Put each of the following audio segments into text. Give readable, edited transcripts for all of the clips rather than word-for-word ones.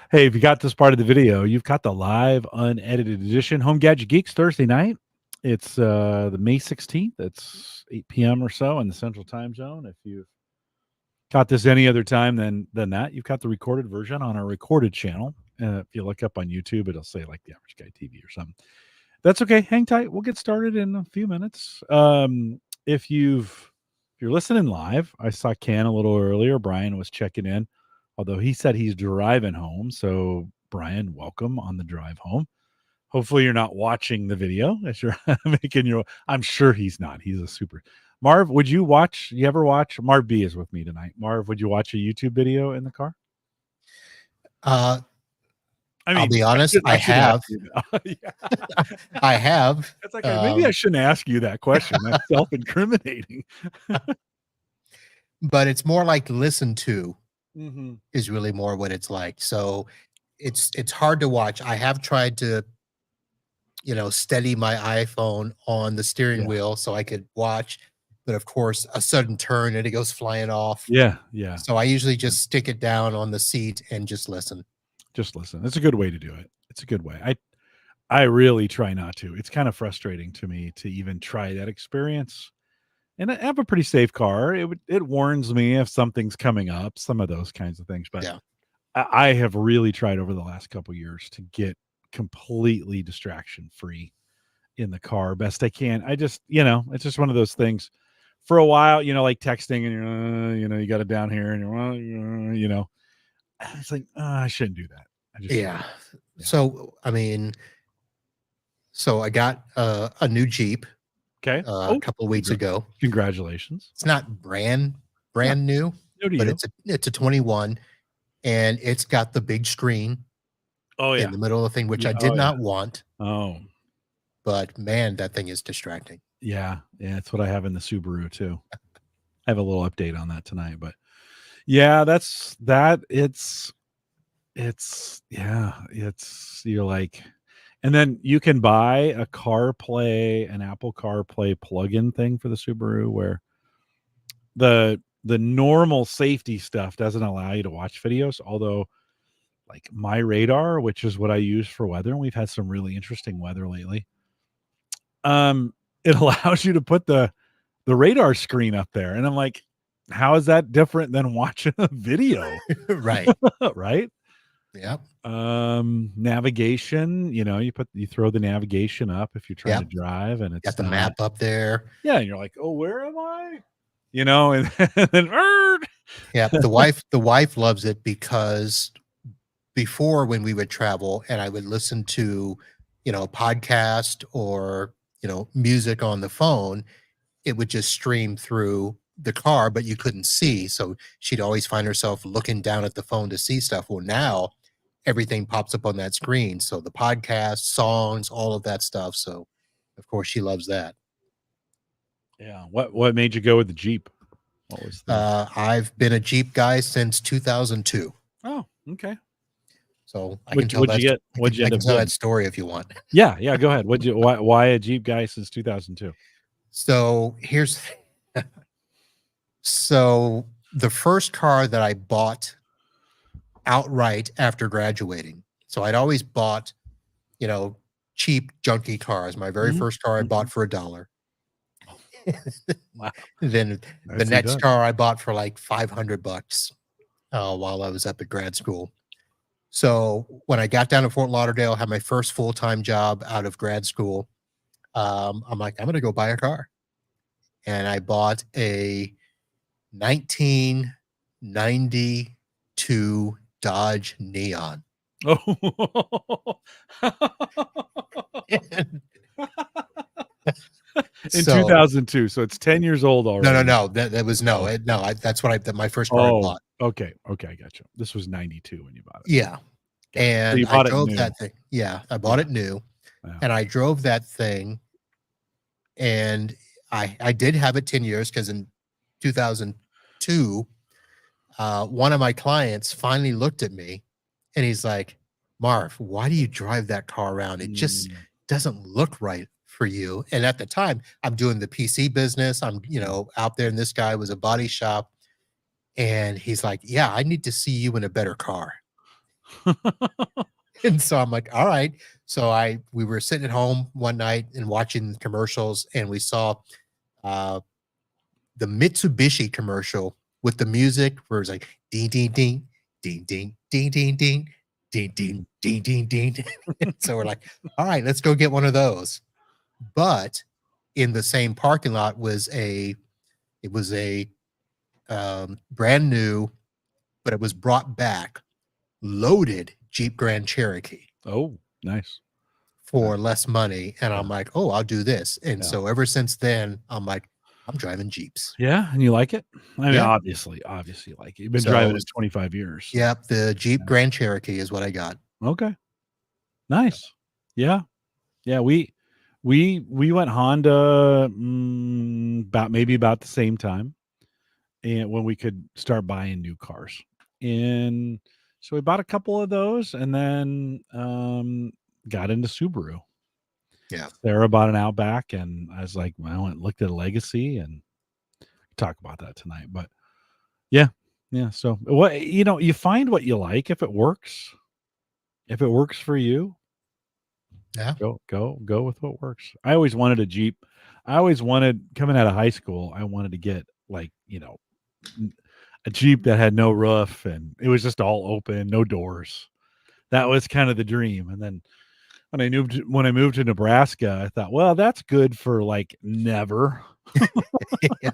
Hey, if you got this part of the video, you've got the live unedited edition Home Gadget Geeks Thursday night. It's the May 16th. It's 8 p.m. or so in the Central Time Zone. If you've caught this any other time than that, you've got the recorded version on our recorded channel. If you look up on YouTube, it'll say like the Average Guy TV or something. That's okay. Hang tight. We'll get started in a few minutes. If you're listening live, I saw Ken a little earlier. Brian was checking in, although he said he's driving home. So Brian, welcome on the drive home. Hopefully you're not watching the video as you're making your. I'm sure he's not. He's a super. Marv, would you watch? You ever watch? Marv B is with me tonight. Marv, would you watch a YouTube video in the car? I mean, I'll be honest. I have. I have. It's like maybe I shouldn't ask you that question. That's self-incriminating. But it's more like listen to is really more what it's like. So it's hard to watch. I have tried to, steady my iPhone on the steering wheel so I could watch. But of course, a sudden turn and it goes flying off. Yeah. So I usually just stick it down on the seat and just listen. It's a good way to do it. It's a good way. I really try not to. It's kind of frustrating to me to even try that experience. And I have a pretty safe car. It warns me if something's coming up, some of those kinds of things. But yeah. I have really tried over the last couple of years to get completely distraction free in the car best I can. I just, it's just one of those things. For a while, like texting and you got it down here and it's like I shouldn't do that. Yeah. So I got a new Jeep. Okay. A couple of weeks ago. Congratulations. It's not brand new, but it's a 21, and it's got the big screen. Oh yeah, in the middle of the thing, which I did not want. Oh, but man, that thing is distracting. Yeah, it's what I have in the Subaru too. I have a little update on that tonight, but yeah, it's you're like, and then you can buy an Apple CarPlay plug-in thing for the Subaru where the normal safety stuff doesn't allow you to watch videos, although like My Radar, which is what I use for weather, and we've had some really interesting weather lately. It allows you to put the radar screen up there, and I'm like, how is that different than watching a video? Right. Right. Yeah. Navigation, you throw the navigation up if you're trying to drive, and it's got the map up there. Yeah, and you're like, oh, where am I? And then yeah, the wife loves it because before, when we would travel and I would listen to, a podcast or, music on the phone, it would just stream through the car, but you couldn't see. So she'd always find herself looking down at the phone to see stuff. Well, now everything pops up on that screen. So the podcast, songs, all of that stuff. So of course she loves that. Yeah. What made you go with the Jeep? What was I've been a Jeep guy since 2002. Oh, okay. So I can tell that story if you want. Yeah, go ahead. Why a Jeep guy since 2002? So so the first car that I bought outright after graduating. So I'd always bought, cheap junky cars. My very first car I bought for $1. Wow. Then the next car I bought for like $500 while I was up at grad school. So when I got down to Fort Lauderdale, had my first full-time job out of grad school, I'm like, I'm going to go buy a car. And I bought a 1992 Dodge Neon. Oh. In 2002, so it's 10 years old already. No. That was that's what my first car I bought. Okay, I got you. This was 92 when you bought it. Yeah. And so I drove that thing. Yeah, I bought it new. Yeah. And I drove that thing, and I did have it 10 years because in 2002, one of my clients finally looked at me and he's like, Marv, why do you drive that car around? It just doesn't look right for you. And at the time, I'm doing the PC business. I'm, out there, and this guy was a body shop. And he's like, yeah, I need to see you in a better car. And so I'm like, all right. So we were sitting at home one night and watching the commercials, and we saw uh, the Mitsubishi commercial with the music where it's like ding ding ding ding ding ding ding ding ding ding ding ding ding. So we're like, all right, let's go get one of those. But in the same parking lot was a brand new, but it was brought back loaded Jeep Grand Cherokee Oh, nice. for less money. And Yeah. I'm like, oh, I'll do this. And Yeah. so ever since then, I'm like, I'm driving Jeeps. Yeah, and you like it? I mean, Yeah. obviously you like it. You've been driving So it 25 years. So. yep, the Jeep Grand Cherokee is what I got. Okay. Nice. Yeah. Yeah, we went Honda about the same time, and when we could start buying new cars. And so we bought a couple of those and then got into Subaru. Yeah. Sarah bought an Outback and I was like, well, I went and looked at a Legacy and talk about that tonight. But yeah. Yeah. So what you find what you like if it works. If it works for you, Yeah. go with what works. I always wanted a Jeep. I always wanted coming out of high school, I wanted to get like, a Jeep that had no roof and it was just all open, no doors. That was kind of the dream. And then when I moved to Nebraska, I thought, well, that's good for like never. Yeah.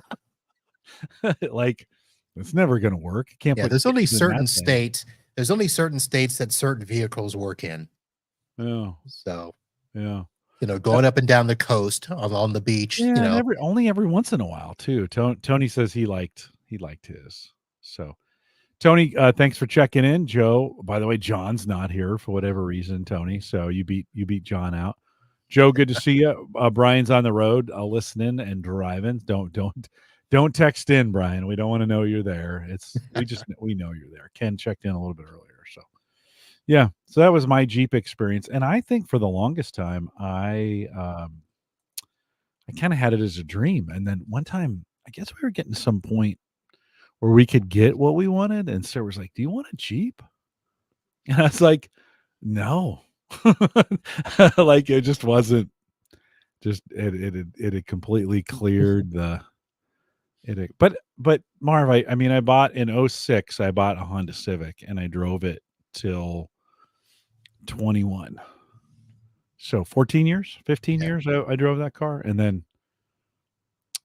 Like it's never going to work. You can't Yeah. put There's only kids in that certain thing. states. There's only certain states that certain vehicles work in. Yeah. So, Yeah. going up and down the coast on the beach, Yeah, and every once in a while too. Tony says he liked his. So Tony, thanks for checking in. Joe, by the way, John's not here for whatever reason, Tony. So you beat John out. Joe, good to see you. Brian's on the road, listening and driving. Don't text in, Brian. We don't want to know you're there. We know you're there. Ken checked in a little bit earlier. So yeah, so that was my Jeep experience, and I think for the longest time, I kind of had it as a dream, and then one time, I guess we were getting to some point where we could get what we wanted, and Sarah was like, "Do you want a Jeep?" And I was like, "No," like it just wasn't. Just it had completely cleared the but Marv, I mean, I bought in '06. I bought a Honda Civic and I drove it till 21. So 14 years, 15 yeah. years I drove that car. And then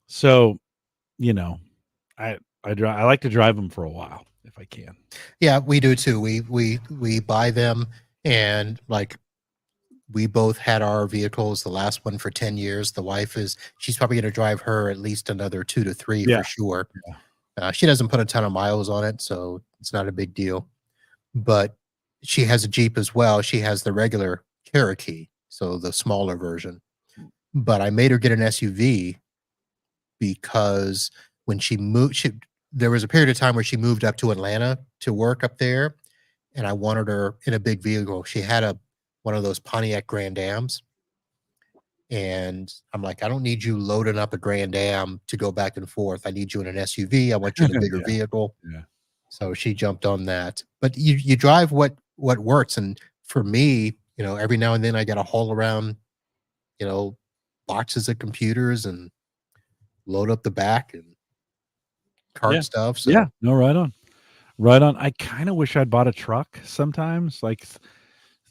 so, you know, I like to drive them for a while if I can. Yeah, we do too. We buy them, and like we both had our vehicles. The last one for 10 years. The wife she's probably going to drive her at least another 2 to 3 Yeah. for sure. Yeah. She doesn't put a ton of miles on it, so it's not a big deal. But she has a Jeep as well. She has the regular Cherokee, so the smaller version. But I made her get an SUV because when she moved, there was a period of time where she moved up to Atlanta to work up there, and I wanted her in a big vehicle. She had one of those Pontiac Grand Ams, and I'm like, I don't need you loading up a Grand Am to go back and forth. I need you in an SUV. I want you in a bigger Yeah. vehicle. Yeah. So she jumped on that. But you drive what works, and for me, every now and then I got to haul around, boxes of computers and load up the back and Yeah. cart stuff. Yeah. So No, right on. Right on. I kind of wish I'd bought a truck sometimes. Like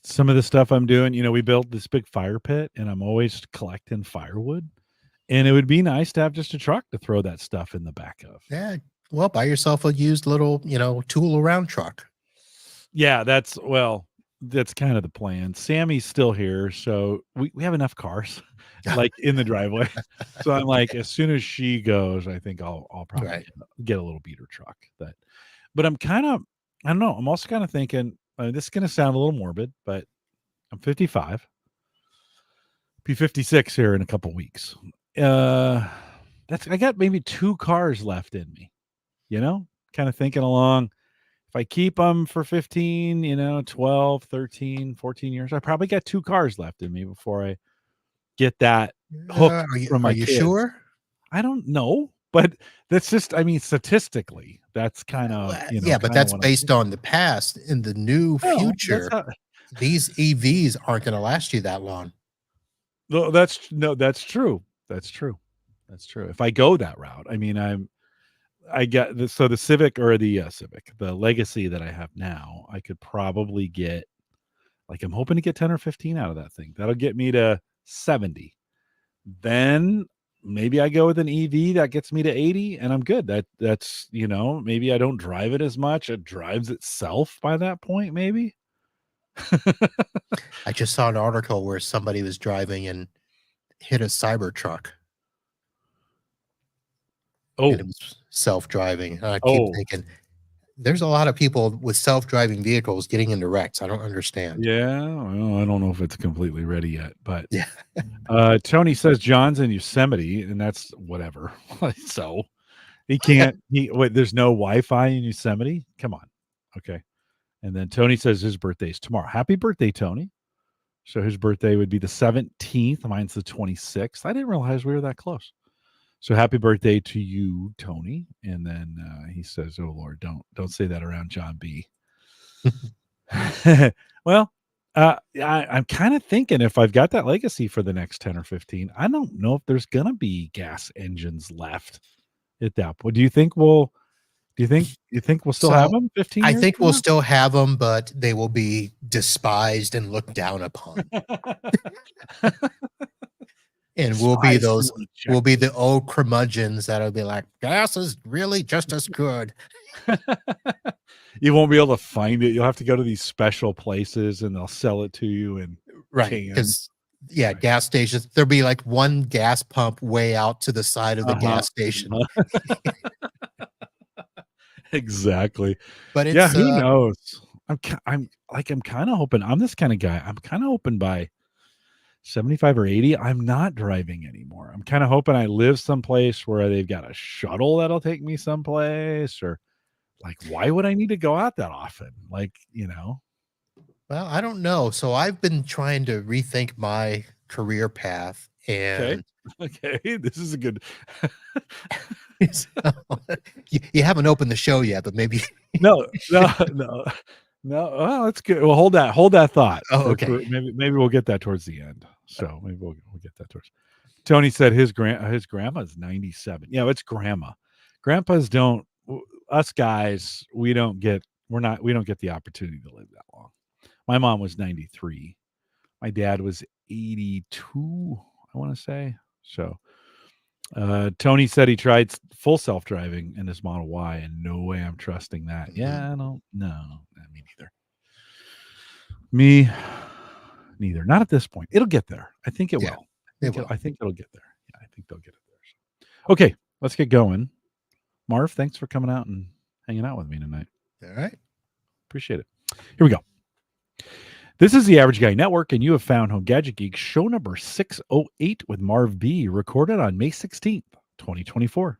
some of the stuff I'm doing, we built this big fire pit and I'm always collecting firewood. And it would be nice to have just a truck to throw that stuff in the back of. yeah, well, buy yourself a used little, tool around truck. Yeah, that's kind of the plan. Sammy's still here, so we have enough cars like in the driveway. So I'm like, as soon as she goes, I think I'll probably Right. get a little beater truck. But I'm kind of, I don't know. I'm also kind of thinking this is going to sound a little morbid, but I'm 55, be 56 here in a couple weeks. I got maybe 2 cars left in me, kind of thinking along. If I keep them for 15, 12, 13, 14 years, I probably got 2 cars left in me before I get that hook Are you from are my you kids. sure? I don't know. but that's just, I mean, statistically, that's kind of, Yeah, but kind of that's what I'm based thinking. on the past. In the new No, that's future, not. these EVs aren't gonna last you that long. No, that's true. That's true. That's true. If I go that route, I mean, I get the so the Civic or the Civic, the Legacy that I have now, I could probably get, like, I'm hoping to get 10 or 15 out of that thing. That'll get me to 70. Then maybe I go with an EV that gets me to 80 and I'm good. That's, maybe I don't drive it as much. It drives itself by that point, maybe. I just saw an article where somebody was driving and hit a Cybertruck, and it Oh, was self-driving, and I keep oh, thinking, there's a lot of people with self-driving vehicles getting into wrecks. I don't understand. yeah. Well, I don't know if it's completely ready yet, but Yeah. Tony says John's in Yosemite, and that's whatever. So he can't. Wait. There's no Wi-Fi in Yosemite. Come on. Okay. And then Tony says his birthday's tomorrow. Happy birthday, Tony. So his birthday would be the 17th. Mine's the 26th. I didn't realize we were that close. So happy birthday to you, Tony. And then he says, "Oh Lord, don't say that around John B." Well, I'm kind of thinking if I've got that Legacy for the next 10 or 15, I don't know if there's gonna be gas engines left at that point. Do you think we'll still have So, them 15 I years think from we'll now? still have them, but they will be despised and looked down upon, and Despised and we'll be rejected. the old curmudgeons that'll be like, "Gas is really just as good." You won't be able to find it. You'll have to go to these special places and they'll sell it to you in Right? cans. Because yeah, Right. gas stations, there'll be, like, one gas pump way out to the side of the Uh-huh. gas station. Uh-huh. Exactly. But Yeah, it's, who knows? I'm kinda hoping I'm this kinda guy. I'm kinda hoping by 75 or 80, I'm not driving anymore. I'm kinda hoping I live someplace where they've got a shuttle that'll take me someplace, or, like, why would I need to go out that often? Like, well, I don't know. So I've been trying to rethink my career path, Okay. and Okay, this is a good. so you haven't opened the show yet, but maybe No, no, no, no. Well, that's good. Well, hold that thought oh, for okay. maybe we'll get that towards the end. So maybe we'll get that towards. Tony said his grandma's 97. Yeah, it's grandma. Grandpas don't us guys, we don't get the opportunity to live that long. My mom was 93. My dad was 82, I want to say. So Tony said he tried full self driving in his Model Y, and no way I'm trusting that. Mhm. Yeah, I don't. No, me neither. Me neither. Not at this point. It'll get there. I think it Yeah, will. it will. I think it'll get there. Yeah, I think they'll get it there. So. Okay, let's get going. Marv, thanks for coming out and hanging out with me tonight. All right. Appreciate it. Here we go. This is the Average Guy Network, and you have found Home Gadget Geeks show number 608 with Marv B, recorded on May 16th, 2024.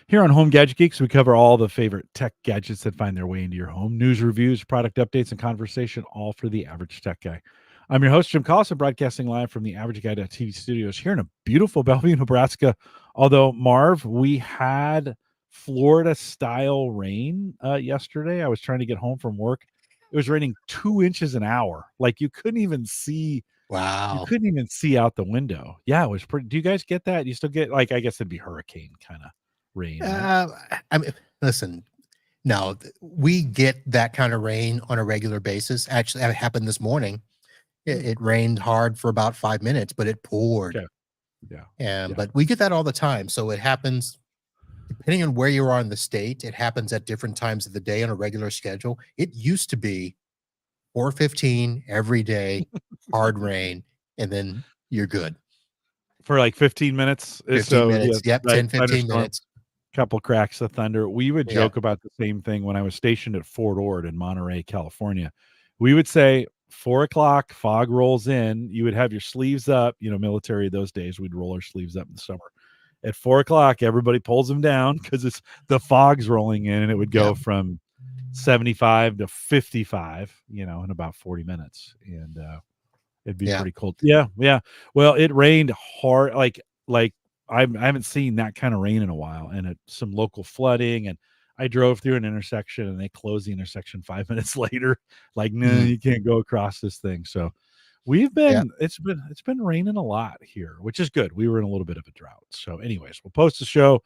Here on Home Gadget Geeks, we cover all the favorite tech gadgets that find their way into your home, news, reviews, product updates, and conversation, all for the average tech guy. I'm your host, Jim Collison, broadcasting live from the Average Guy.tv studios here in a beautiful Bellevue, Nebraska. Although, Marv, we had Florida-style rain yesterday. I was trying to get home from work. It was raining 2 inches an hour. Like, you couldn't even see Wow. out the window. Yeah, it was pretty. Do you guys get that? You still get, like, I guess it'd be hurricane kind of rain, right? Uh, I mean, listen, no, we get that kind of rain on a regular basis. Actually, it happened this morning. It, Hmm. it rained hard for about 5 minutes, but it poured. Okay. Yeah. And Yeah. but we get that all the time. So it happens depending on where you are in the state. It happens at different times of the day on a regular schedule. It used to be 4:15 every day, hard rain, and then you're good. For like 15 minutes. 15 So yeah, minutes. Yep, right. 10, 15 Thunderstorm, minutes. couple cracks of thunder. We would Yeah. joke about the same thing when I was stationed at Fort Ord in Monterey, California. We would say 4 o'clock, fog rolls in. You would have your sleeves up. Military those days, we'd roll our sleeves up in the summer. At 4 o'clock, everybody pulls them down because it's the fog's rolling in, and it would Yeah. go from 75 to 55, in about 40 minutes. And it'd be Yeah. pretty cold. Yeah, yeah. Well, it rained hard, like I haven't seen that kind of rain in a while, and some local flooding. And I drove through an intersection, and they closed the intersection 5 minutes later. Like, no, Mm, you can't go across this thing. So yeah. it's been raining a lot here, which is good. We were in a little bit of a drought. So, anyways, we'll post the show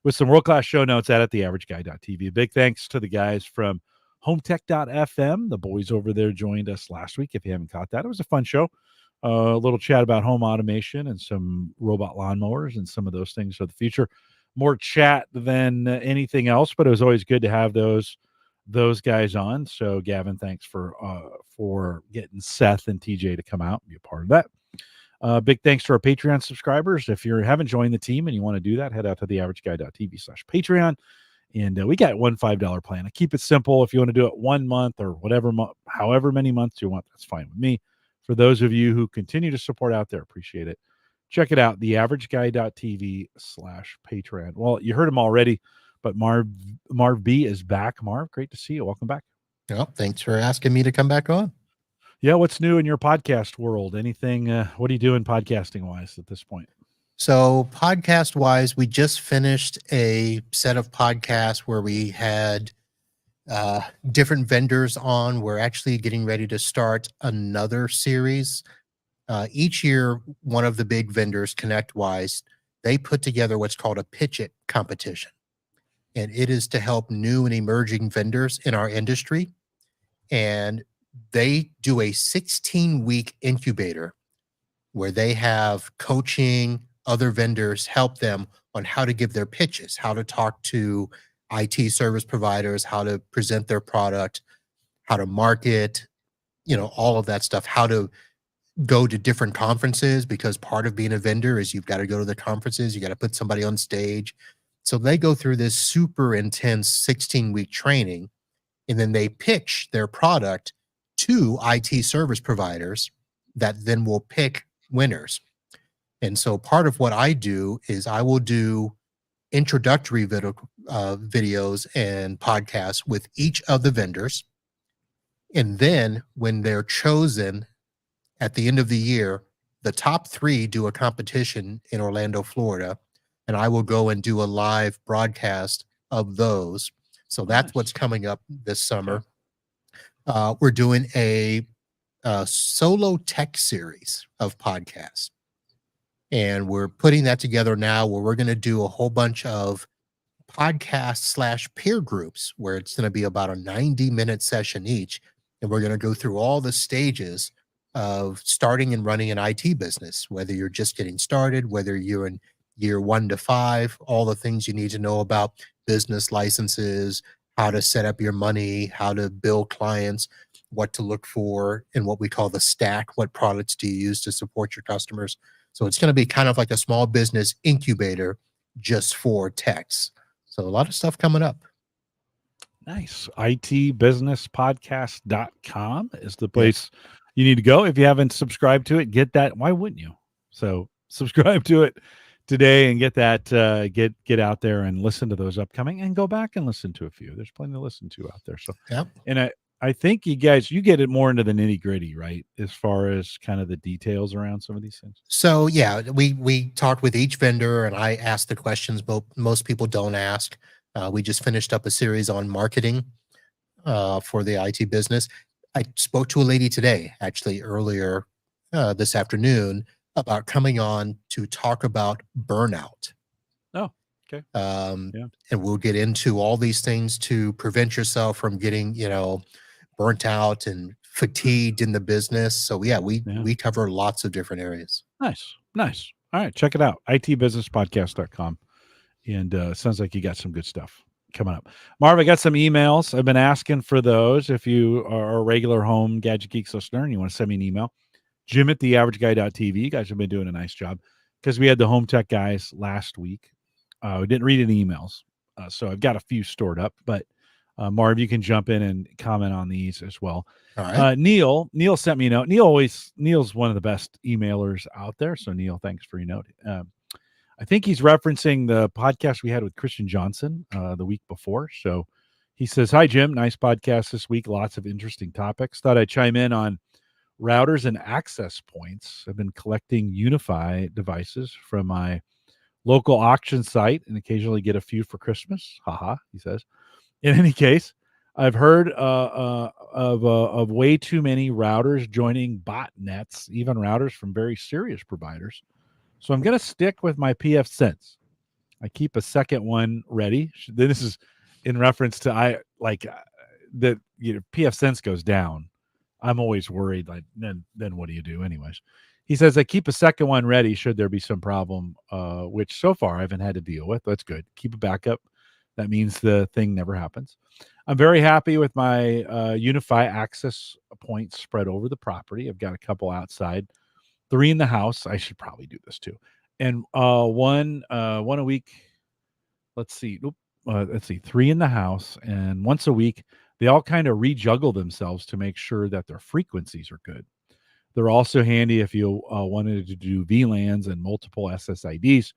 with some world class show notes at theaverageguy.tv. A big thanks to the guys from hometech.fm. The boys over there joined us last week. If you haven't caught that, it was a fun show. A little chat about home automation and some robot lawnmowers and some of those things for the future. More chat than anything else, but it was always good to have those guys on. So Gavin, thanks for getting Seth and TJ to come out and be a part of that. Big thanks to our Patreon subscribers. If you haven't joined the team and you want to do that, head out to theaverageguy.tv/Patreon. And we got one $5 plan. I keep it simple. If you want to do it 1 month or whatever, however many months you want, that's fine with me. For those of you who continue to support out there, appreciate it. Check it out, theaverageguy.tv/Patreon. Well, you heard him already, but Marv B is back. Marv, great to see you. Welcome back. Well, thanks for asking me to come back on. Yeah, what's new in your podcast world? Anything? What are you doing podcasting wise at this point? So, podcast wise, we just finished a set of podcasts where we had different vendors on. We're actually getting ready to start another series. Each year, one of the big vendors, ConnectWise, they put together what's called a Pitch It competition. And it is to help new and emerging vendors in our industry. And they do a 16-week incubator where they have coaching, other vendors help them on how to give their pitches, how to talk to IT service providers, how to present their product, how to market, all of that stuff, how to go to different conferences, because part of being a vendor is you've got to go to the conferences, you got to put somebody on stage. So they go through this super intense 16-week training, and then they pitch their product to IT service providers that then will pick winners. And so part of what I do is I will do introductory videos and podcasts with each of the vendors. And then when they're chosen at the end of the year, the top 3 do a competition in Orlando, Florida, and I will go and do a live broadcast of those. So that's what's coming up this summer. We're doing a solo tech series of podcasts. And we're putting that together now where we're going to do a whole bunch of podcast/peer groups where it's going to be about a 90-minute session each. And we're going to go through all the stages of starting and running an IT business, whether you're just getting started, whether you're in year 1 to 5, all the things you need to know about business licenses, how to set up your money, how to bill clients, what to look for in what we call the stack. What products do you use to support your customers? So it's going to be kind of like a small business incubator just for techs. So a lot of stuff coming up. Nice. itbusinesspodcast.com is the place you need to go. If you haven't subscribed to it, get that. Why wouldn't you? So subscribe to it today and get that, get out there and listen to those upcoming, and go back and listen to a few. There's plenty to listen to out there. So, and I think you guys, you get it more into the nitty gritty, right? As far as kind of the details around some of these things. So yeah, we talked with each vendor, and I asked the questions most people don't ask. We just finished up a series on marketing for the IT business. I spoke to a lady today, actually earlier this afternoon, about coming on to talk about burnout. Oh, okay. And we'll get into all these things to prevent yourself from getting, burnt out and fatigued in the business. So yeah, we cover lots of different areas. Nice. All right, check it out. itbusinesspodcast.com. And sounds like you got some good stuff coming up. Marv, I got some emails. I've been asking for those. If you are a regular home Gadget Geeks listener and you want to send me an email, Jim at theaverageguy.tv. You guys have been doing a nice job because we had the home tech guys last week. We didn't read any emails, so I've got a few stored up. But Marv, you can jump in and comment on these as well. All right. Neil sent me a note. Neil's one of the best emailers out there. So Neil, thanks for your note. I think he's referencing the podcast we had with Christian Johnson the week before. So he says, "Hi, Jim. Nice podcast this week. Lots of interesting topics. Thought I'd chime in on routers and access points. I've been collecting Unify devices from my local auction site and occasionally get a few for Christmas. Haha, he says. In any case, I've heard of way too many routers joining botnets, even routers from very serious providers. So I'm going to stick with my PF Sense. I keep a second one ready. Then this is in reference to that PF Sense goes down. I'm always worried. Like then what do you do, anyways? He says I keep a second one ready should there be some problem, which so far I haven't had to deal with. That's good. Keep a backup. That means the thing never happens. I'm very happy with my Unify access points spread over the property. I've got a couple outside, 3 in the house. I should probably do this too, and one a week. Let's see. Let's see. 3 in the house, and once a week, they all kind of rejuggle themselves to make sure that their frequencies are good. They're also handy if you wanted to do VLANs and multiple SSIDs.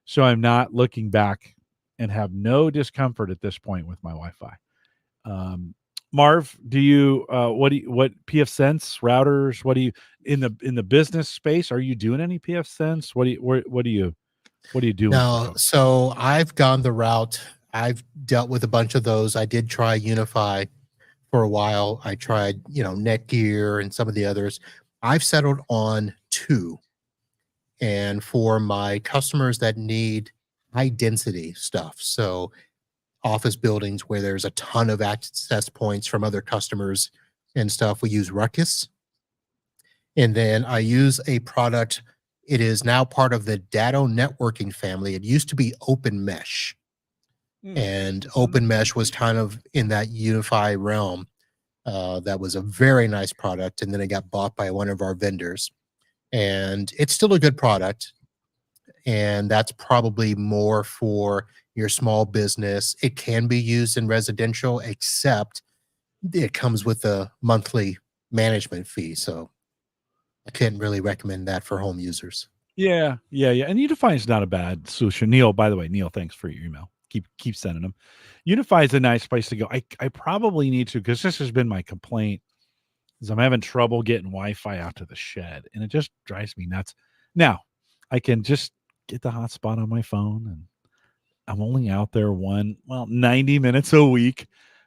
So I'm not looking back and have no discomfort at this point with my Wi-Fi. Marv, do you what PF Sense routers? What do you in the business space? Are you doing any PF Sense? What are you doing for No, folks? so I've gone the route. I've dealt with a bunch of those. I did try Unify for a while. I tried, Netgear and some of the others. I've settled on two. And for my customers that need high density stuff, so office buildings where there's a ton of access points from other customers and stuff, we use Ruckus. And then I use a product. It is now part of the Datto networking family. It used to be Open Mesh, and Open Mesh was kind of in that Unify realm. That was a very nice product, and then it got bought by one of our vendors. And it's still a good product, and that's probably more for your small business. It can be used in residential, except it comes with a monthly management fee. So I can't really recommend that for home users. Yeah. And Unify is not a bad solution. Neil, by the way, Neil, thanks for your email. Keep sending them. Unify is a nice place to go. I probably need to, because this has been my complaint, is I'm having trouble getting Wi-Fi out to the shed, and it just drives me nuts. Now, I can just get the hotspot on my phone, and I'm only out there 90 minutes a week,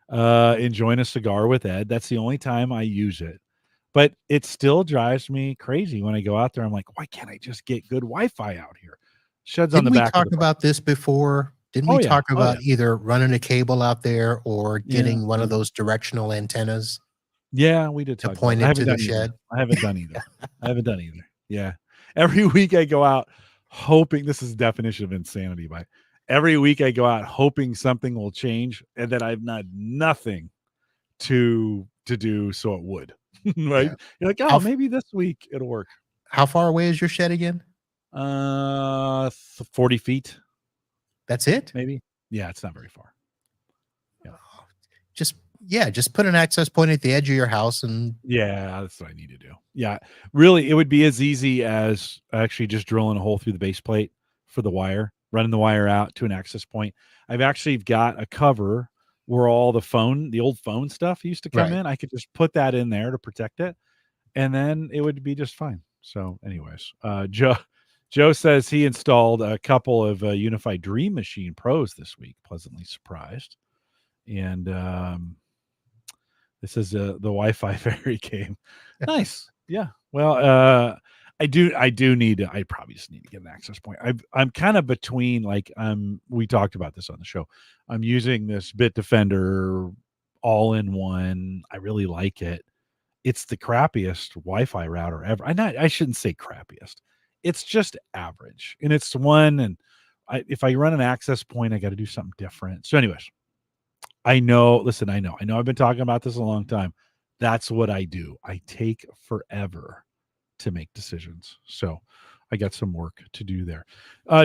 enjoying a cigar with Ed. That's the only time I use it. But it still drives me crazy when I go out there. I'm like, why can't I just get good Wi-Fi out here? Sheds on Didn't the we back of talk the property. about this before? Didn't Oh we yeah. talk Oh yeah. about either running a cable out there or Yeah. getting one of Yeah. those directional antennas Yeah, we did to talk about point that. I it haven't to the done either. shed? I haven't done either. I haven't done either. Yeah. Every week I go out hoping, this is the definition of insanity, but every week I go out hoping something will change, and that I've not nothing to do so it would. Right? Yeah. You're like, How oh, f maybe this week it'll work. how far away is your shed again? 40 feet, That's it? maybe. Yeah, it's not very far. Yeah. Just yeah, just put an access point at the edge of your house and Yeah, that's what I need to do. Yeah. Really, it would be as easy as actually just drilling a hole through the base plate for the wire, running the wire out to an access point. I've actually got a cover where all the old phone stuff used to come right. in. I could just put that in there to protect it, and then it would be just fine. So, anyways, Joe says he installed a couple of Unified Dream Machine Pros this week. Pleasantly surprised, and this is the Wi-Fi fairy game. Nice. Yeah. Well, I do need to, I probably just need to get an access point. I'm kind of between, like, we talked about this on the show. I'm using this Bitdefender all in one. I really like it. It's the crappiest Wi-Fi router ever. I shouldn't say crappiest. It's just average. And it's one, and if I run an access point, I got to do something different. So anyways, I know. Listen, I know. I've been talking about this a long time. That's what I do. I take forever to make decisions. So I got some work to do there.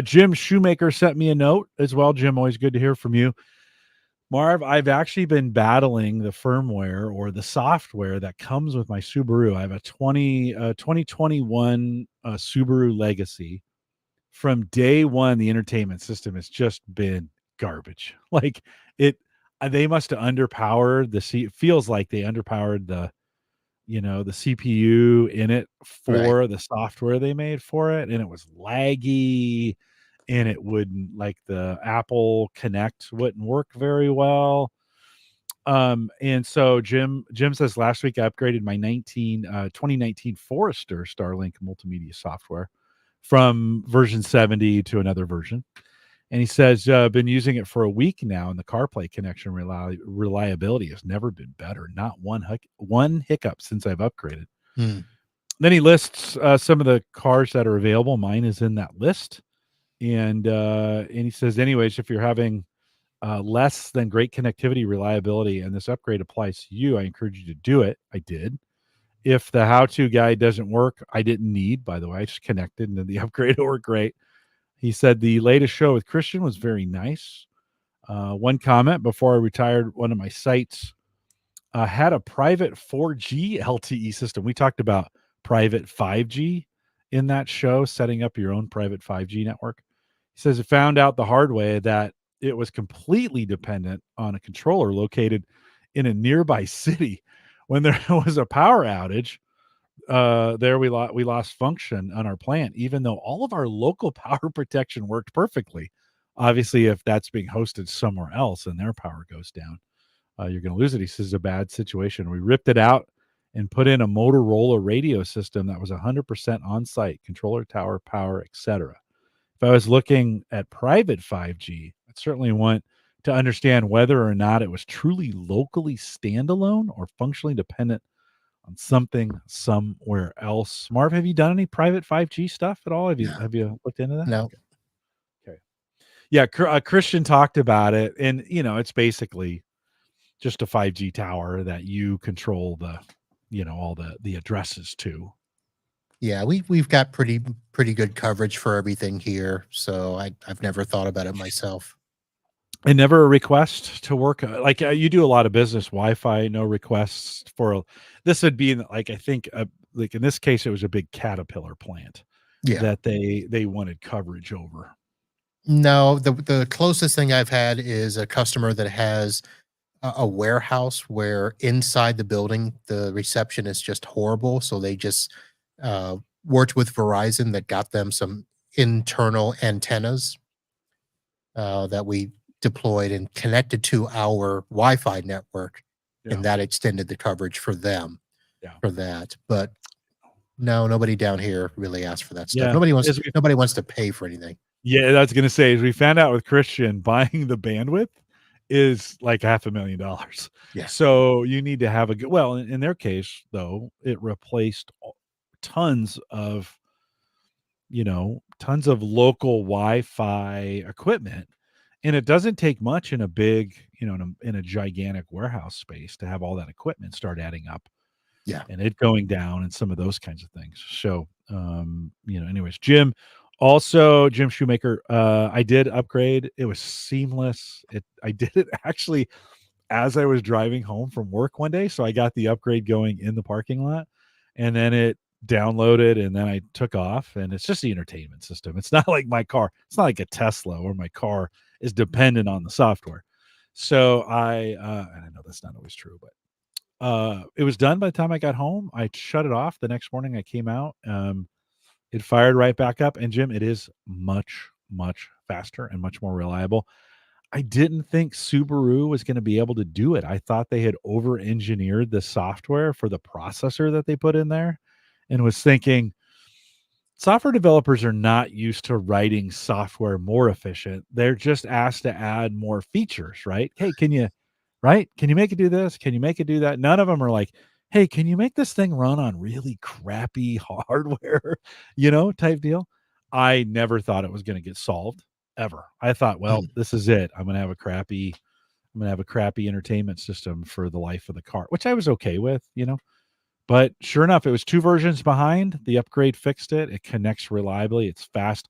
Jim Shoemaker sent me a note as well. Jim, always good to hear from you. Marv, I've actually been battling the firmware or the software that comes with my Subaru. I have a 2021 Subaru Legacy. From day one, the entertainment system has just been garbage. Like, it, they must have underpowered it feels like they underpowered the CPU in it Right. for the software they made for it, and it was laggy. and it wouldn't, like, the Apple Connect wouldn't work very well. And so Jim says last week I upgraded my 2019 Forester Starlink multimedia software from version 70 to another version. And he says, been using it for a week now, and the CarPlay connection reliability has never been better. Not one hiccup since I've upgraded. Hmm. Then he lists some of the cars that are available. Mine is in that list. And he says, anyways, if you're having less than great connectivity reliability and this upgrade applies to you, I encourage you to do it. I did. If the how-to guide doesn't work, I didn't need, by the way, I just connected and then the upgrade will work great. He said the latest show with Christian was very nice. One comment before I retired, one of my sites had a private 4G LTE system. We talked about private 5G in that show, setting up your own private 5G network. He says it found out the hard way that it was completely dependent on a controller located in a nearby city. When there was a power outage, there we lost function on our plant, even though all of our local power protection worked perfectly. Obviously, if that's being hosted somewhere else and their power goes down, you're going to lose it. He says it's a bad situation. We ripped it out and put in a Motorola radio system that was 100% on-site, controller tower, power, etc. If I was looking at private 5G, I'd certainly want to understand whether or not it was truly locally standalone or functionally dependent on something somewhere else. Marv, have you done any private 5G stuff at all? Yeah. Have you looked into that? No. Okay. Yeah, Christian talked about it, and it's basically just a 5G tower that you control all the addresses to. Yeah, we've got pretty good coverage for everything here, so I've never thought about it myself. And never a request to work like you do a lot of business Wi-Fi. No requests for this would be like, I think, like in this case, it was a big Caterpillar plant Yeah. that they wanted coverage over. No, the closest thing I've had is a customer that has a warehouse where inside the building the reception is just horrible, so they just worked with Verizon that got them some internal antennas that we deployed and connected to our Wi-Fi network, Yeah. and that extended the coverage for them Yeah. for that. But no, nobody down here really asked for that stuff. Yeah. Nobody wants to pay for anything. Yeah, that's gonna say, as we found out with Christian, buying the bandwidth is like $500,000. Yeah. So you need to have a good, well, in their case, though, it replaced tons of tons of local Wi-Fi equipment. And it doesn't take much in a big, in a gigantic warehouse space to have all that equipment start adding up. Yeah. And it going down and some of those kinds of things. So, anyways, Jim Shoemaker, I did upgrade. It was seamless. I did it actually as I was driving home from work one day. So I got the upgrade going in the parking lot, and then it downloaded, and then I took off, and it's just the entertainment system. It's not like my car. It's not like a Tesla where my car is dependent on the software. So and I know that's not always true, but it was done by the time I got home. I shut it off the next morning. I came out. It fired right back up. And Jim, it is much, much faster and much more reliable. I didn't think Subaru was going to be able to do it. I thought they had over engineered the software for the processor that they put in there, and was thinking, software developers are not used to writing software more efficient. They're just asked to add more features, right? Hey, can you make it do this? Can you make it do that? None of them are like, hey, can you make this thing run on really crappy hardware, type deal. I never thought it was going to get solved ever. I thought, well, this is it. I'm going to have a crappy entertainment system for the life of the car, which I was okay with, But sure enough, it was 2 versions behind. The upgrade fixed it. It connects reliably. It's fast.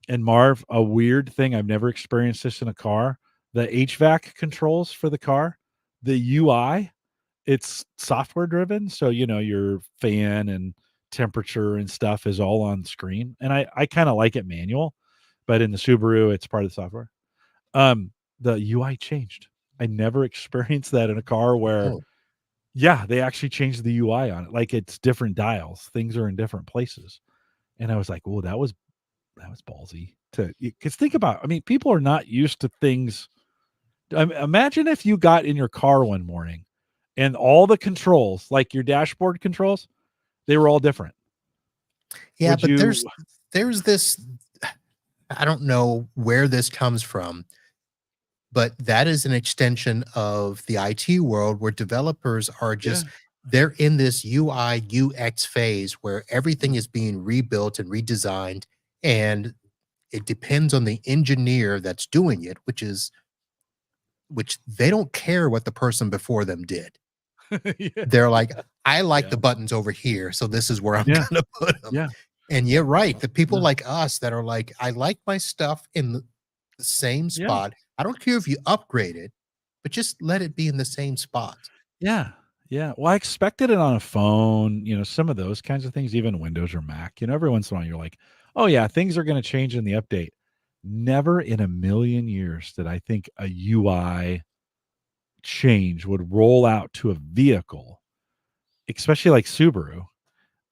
And Marv, a weird thing, I've never experienced this in a car. The HVAC controls for the car, the UI, it's software driven. So, your fan and temperature and stuff is all on screen. And I kind of like it manual, but in the Subaru, it's part of the software. The UI changed. I never experienced that in a car where, Oh. yeah, they actually changed the UI on it. Like, it's different dials. Things are in different places. And I was like, oh, that was ballsy to, because think about, I mean, people are not used to things. Imagine if you got in your car one morning and all the controls, like your dashboard controls, they were all different. Yeah, Would but you? there's this, I don't know where this comes from, but that is an extension of the IT world where developers are Yeah. just they're in this UI UX phase where everything is being rebuilt and redesigned, and it depends on the engineer that's doing it, which they don't care what the person before them did. Yeah. They're like, I like Yeah. the buttons over here, so this is where I'm Yeah. gonna put them. Yeah. And you're right. The people Yeah. like us that are like, I like my stuff in the same Yeah. spot. I don't care if you upgrade it, but just let it be in the same spot. Yeah. Yeah. Well, I expected it on a phone, some of those kinds of things, even Windows or Mac. Every once in a while you're like, oh, yeah, things are going to change in the update. Never in a million years did I think a UI change would roll out to a vehicle, especially like Subaru,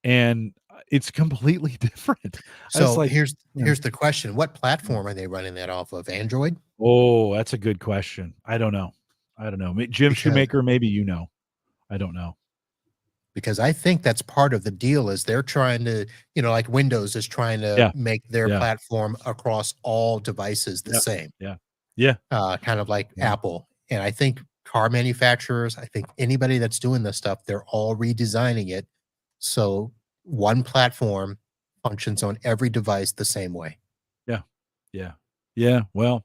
and it's completely different. I was So like, here's the question. What yeah. platform are they running that off of? Android? Oh, that's a good question. I don't know. Jim Because Shoemaker, maybe I don't know. because I think that's part of the deal is they're trying to, like Windows is trying to Yeah. make their Yeah. platform across all devices the Yeah. same. Yeah. Yeah. Kind of like Yeah. Apple. And I think car manufacturers, I think anybody that's doing this stuff, they're all redesigning it so one platform functions on every device the same way. Yeah. Yeah. Yeah. Well,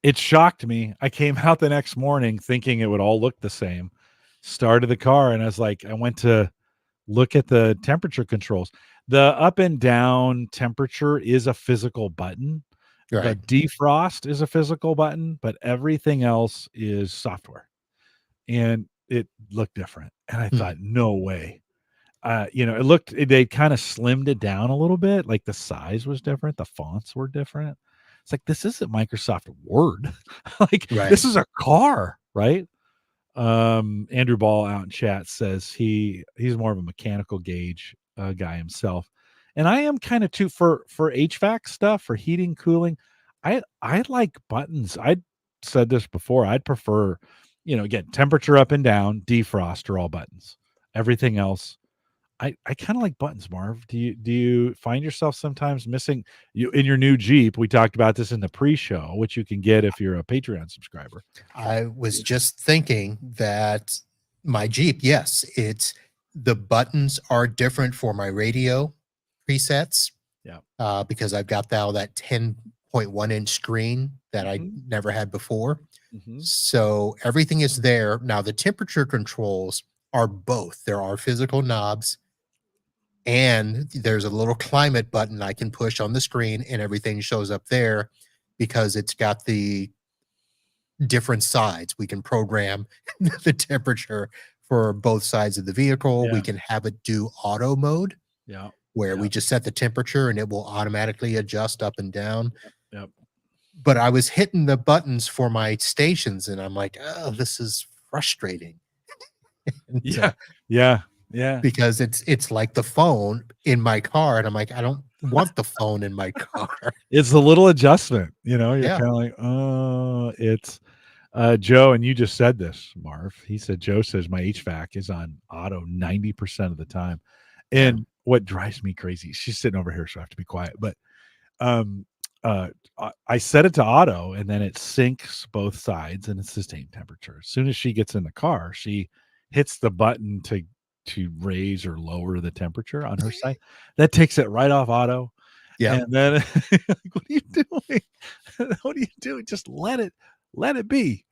it shocked me. I came out the next morning thinking it would all look the same. Started the car and I went to look at the temperature controls. The up and down temperature is a physical button. The Right. defrost is a physical button, but everything else is software. And it looked different. And I Hmm. thought, no way. They kind of slimmed it down a little bit. Like the size was different. The fonts were different. It's like, this isn't Microsoft Word. Like, Right. this is a car, right? Andrew Ball out in chat says he's more of a mechanical gauge guy himself, and I am kind of too for HVAC stuff, for heating, cooling. I like buttons. I said this before. I'd prefer, again, temperature up and down, defrost are all buttons. Everything else, I kind of like buttons. Marv, do you find yourself sometimes missing you in your new Jeep? We talked about this in the pre-show, which you can get if you're a Patreon subscriber. I was just thinking that my Jeep, yes, it's the buttons are different for my radio presets Yeah. because I've got that 10.1-inch screen that I Hmm. never had before. Hmm. So everything is there. Now, the temperature controls are both. There are physical knobs, and there's a little climate button I can push on the screen, and everything shows up there because it's got the different sides. We can program the temperature for both sides of the vehicle. We Yeah. can have it do auto mode Yeah. where Yeah. we just set the temperature and it will automatically adjust up and down. Yep. But I was hitting the buttons for my stations and I'm like, oh, this is frustrating. And, Yeah. Yeah. Yeah. because it's like the phone in my car. And I'm like, I don't want the phone in my car. It's a little adjustment, you're Yeah. kind of like, oh, it's Joe, and you just said this, Marv. He said Joe says my HVAC is on auto 90% of the time. Yeah. And what drives me crazy, she's sitting over here, so I have to be quiet. But um I set it to auto and then it syncs both sides and it's the same temperature. As soon as she gets in the car, she hits the button to raise or lower the temperature on her side. That takes it right off auto. Yeah. And then like, what are you doing? What are you doing? Just let it be.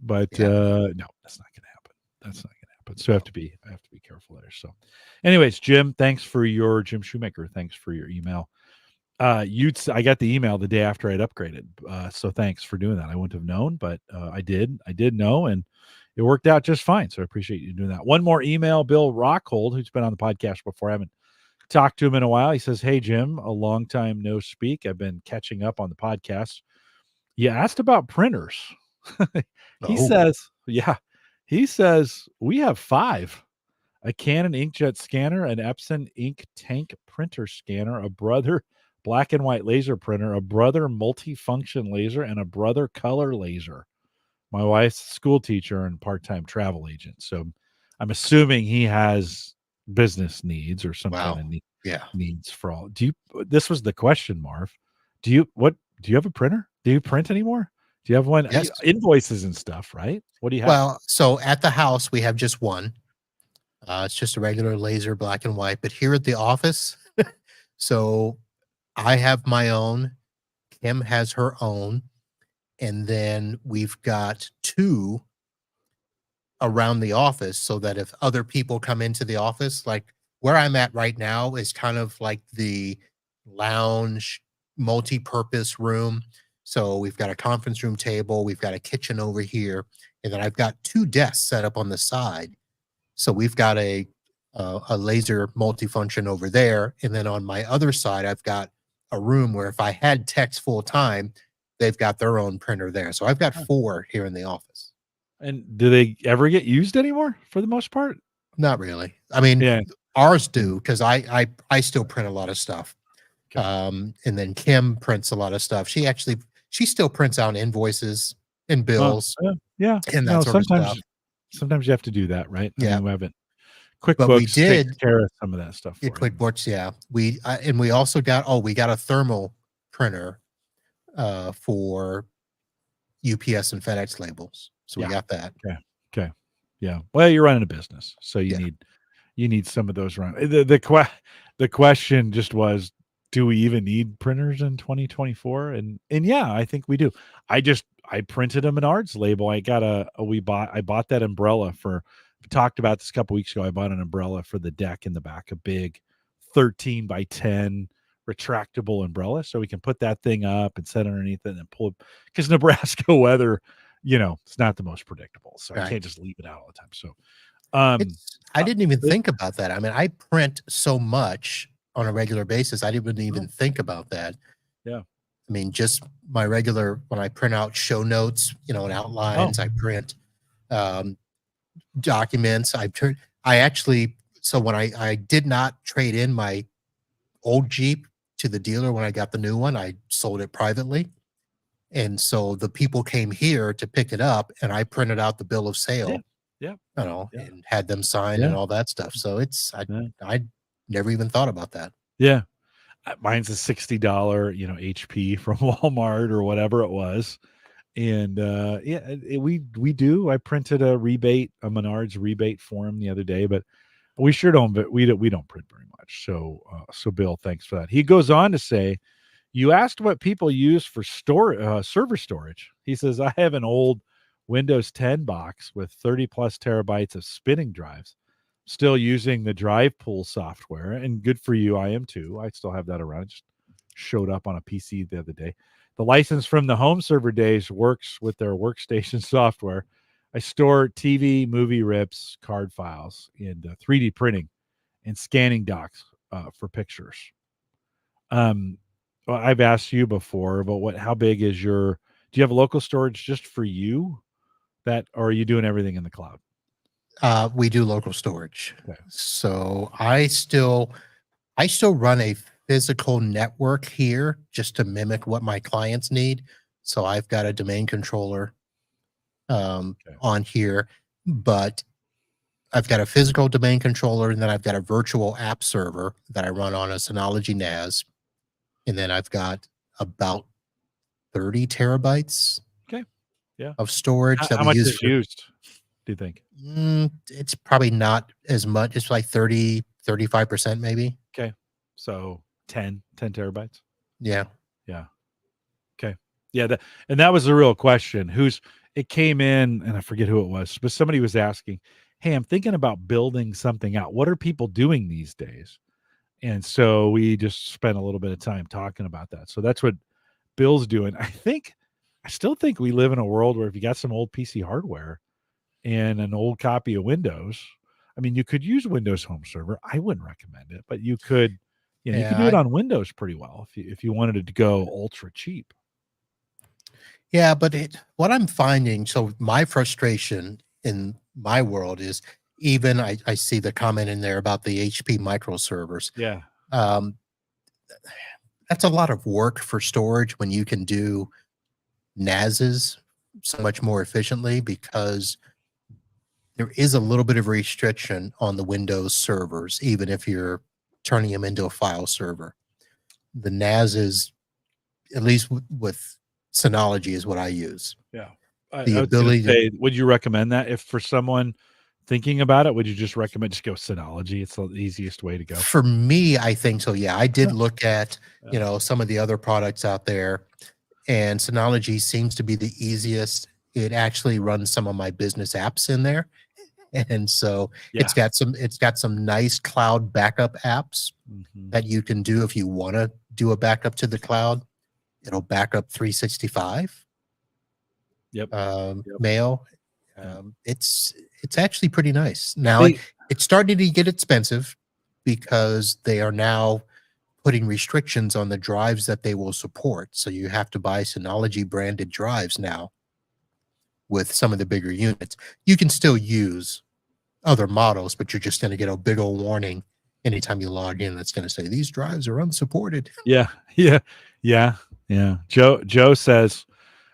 But Yeah. no, that's not gonna happen. That's not gonna happen. So I have to be careful there. So anyways, Jim, thanks for your Jim Shoemaker. Thanks for your email. I got the email the day after I'd upgraded. So thanks for doing that. I wouldn't have known, but I did know, and it worked out just fine. So I appreciate you doing that. One more email, Bill Rockhold, who's been on the podcast before. I haven't talked to him in a while. He says, "Hey Jim, a long time no speak. I've been catching up on the podcast. You asked about printers." He Oh, says, "Yeah." He says, "We have 5. A Canon inkjet scanner, an Epson ink tank printer scanner, a black and white laser printer, a Brother multifunction laser, and a Brother color laser. My wife's a school teacher and part-time travel agent, so I'm assuming he has business needs or some kind Wow. of Yeah. needs for all. This was the question, Marv. Do you have a printer? Do you print anymore? Do you have one? Yes. Invoices and stuff, right? What do you have? Well, so at the house, we have just one. It's just a regular laser black and white. But here at the office, so I have my own. Kim has her own. And then we've got two around the office so that if other people come into the office, like where I'm at right now is kind of like the lounge multi-purpose room. So we've got a conference room table, we've got a kitchen over here, and then I've got two desks set up on the side. So we've got a laser multifunction over there, and then on my other side, I've got a room where if I had techs full time, they've got their own printer there. So I've got Huh. four here in the office. And do they ever get used anymore for the most part? Not really. I mean, Yeah. ours Mm. do because I still print a lot of stuff. Okay. And then Kim prints a lot of stuff. She still prints out invoices and Oh, bills yeah. and that No, sort of stuff. sometimes you have to do that, right? I Yeah, mean, we haven't but we QuickBooks takes did care of some of that stuff get for you. QuickBooks. Yeah, and we also got we got a thermal printer for UPS and FedEx labels. So we Yeah. got that. Okay. Okay. Yeah. Well, you're running a business, so Yeah. you need some of those around. The question just was, do we even need printers in 2024? And yeah, I think we do. I printed a Menards label. I bought that umbrella for. We talked about this a couple weeks ago. I bought an umbrella for the deck in the back, a big 13 by 10 retractable umbrella, so we can put that thing up and set underneath it and pull it, because Nebraska weather, it's not the most predictable, so I Right. can't just leave it out all the time. So um I uh, didn't even it- think about that. I mean, I print so much on a regular basis. I didn't even oh, think about that. yeah. I mean, just my regular when I print out show notes, and Oh, outlines, I print um, documents. I actually, so when I did not trade in my old Jeep to the dealer when I got the new one, I sold it privately. And so the people came here to pick it up, and I printed out the bill of yeah. sale, Yeah. Yeah. and had them sign and Yeah. all that stuff. So Yeah. I never even thought about that. Yeah. Mine's a $60, HP from Walmart or whatever it was. And yeah, we do. I printed a Menards rebate for him the other day, but we sure don't. But we don't print very much. So Bill, thanks for that. He goes on to say, you asked what people use for server storage. He says, I have an old Windows 10 box with 30 plus terabytes of spinning drives, still using the drive pool software. And good for you. I am too. I still have that around. It just showed up on a PC the other day. The license from the home server days works with their workstation software. I store TV, movie rips, card files, and 3D printing and scanning docs for pictures. Um, well, I've asked you before, but how big is do you have local storage just for you, or are you doing everything in the cloud? We do local storage. Okay. So I still run a physical network here just to mimic what my clients need. So I've got a domain controller Okay. on here, but I've got a physical domain controller, and then I've got a virtual app server that I run on a Synology NAS, and then I've got about 30 terabytes Okay. Yeah. of storage that How we much use is for. used, do you think? It's probably not as much. It's like 30, 35% maybe. Okay. So 10 terabytes. Yeah. Yeah. Okay. Yeah. And that was the real question. It came in, and I forget who it was, but somebody was asking, hey, I'm thinking about building something out. What are people doing these days? And so we just spent a little bit of time talking about that. So that's what Bill's doing. I still think we live in a world where if you got some old PC hardware and an old copy of Windows, I mean, you could use Windows Home Server. I wouldn't recommend it, but you could, you could do Yeah. it on Windows pretty well if you wanted it to go ultra cheap. Yeah, but what I'm finding, so my frustration in my world is even I see the comment in there about the HP micro servers. Yeah. Um, that's a lot of work for storage when you can do NASs so much more efficiently, because there is a little bit of restriction on the Windows servers, even if you're turning them into a file server. The NAS is, at least with Synology, is what I use. Yeah. The I was going to ability to, say, would you recommend that if for someone thinking about it? Would you just recommend just go Synology? It's the easiest way to go. for me, I think so. Yeah, I did Yeah. look at, some of the other products out there, and Synology seems to be the easiest. It actually runs some of my business apps in there. And so Yeah. it's got some nice cloud backup apps Mhm. that you can do if you want to do a backup to the cloud. It'll back up 365 Yep. Yep. mail. Yep. It's actually pretty nice. Now They it's starting to get expensive because they are now putting restrictions on the drives that they will support. So you have to buy Synology branded drives now with some of the bigger units. You can still use other models, but you're just going to get a big old warning anytime you log in that's going to say these drives are unsupported. Yeah. Yeah. Yeah. Yeah. Joe says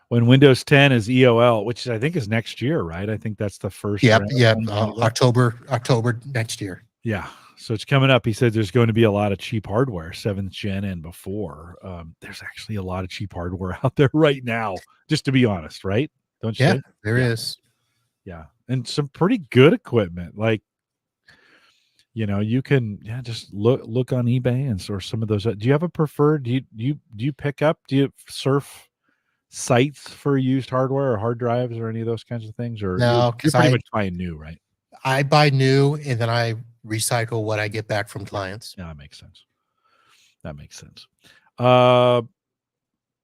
when Windows 10 is EOL, which I think is next year, right? I think that's the first Yep, round yep. going on eBay. October next year. Yeah. So it's coming up. He said there's going to be a lot of cheap hardware, 7th gen and before. There's actually a lot of cheap hardware out there right now, just to be honest, right? Don't you Yeah, think? there Yeah. is. Yeah. And some pretty good equipment. Like, you can just look on eBay and source some of those. Do you have a preferred? Do you pick up? Do you surf sites for used hardware or hard drives or any of those kinds of things? Or you're No, you're because pretty much buying new, right? I buy new and then I recycle what I get back from clients. Yeah, that makes sense. That makes sense. Uh,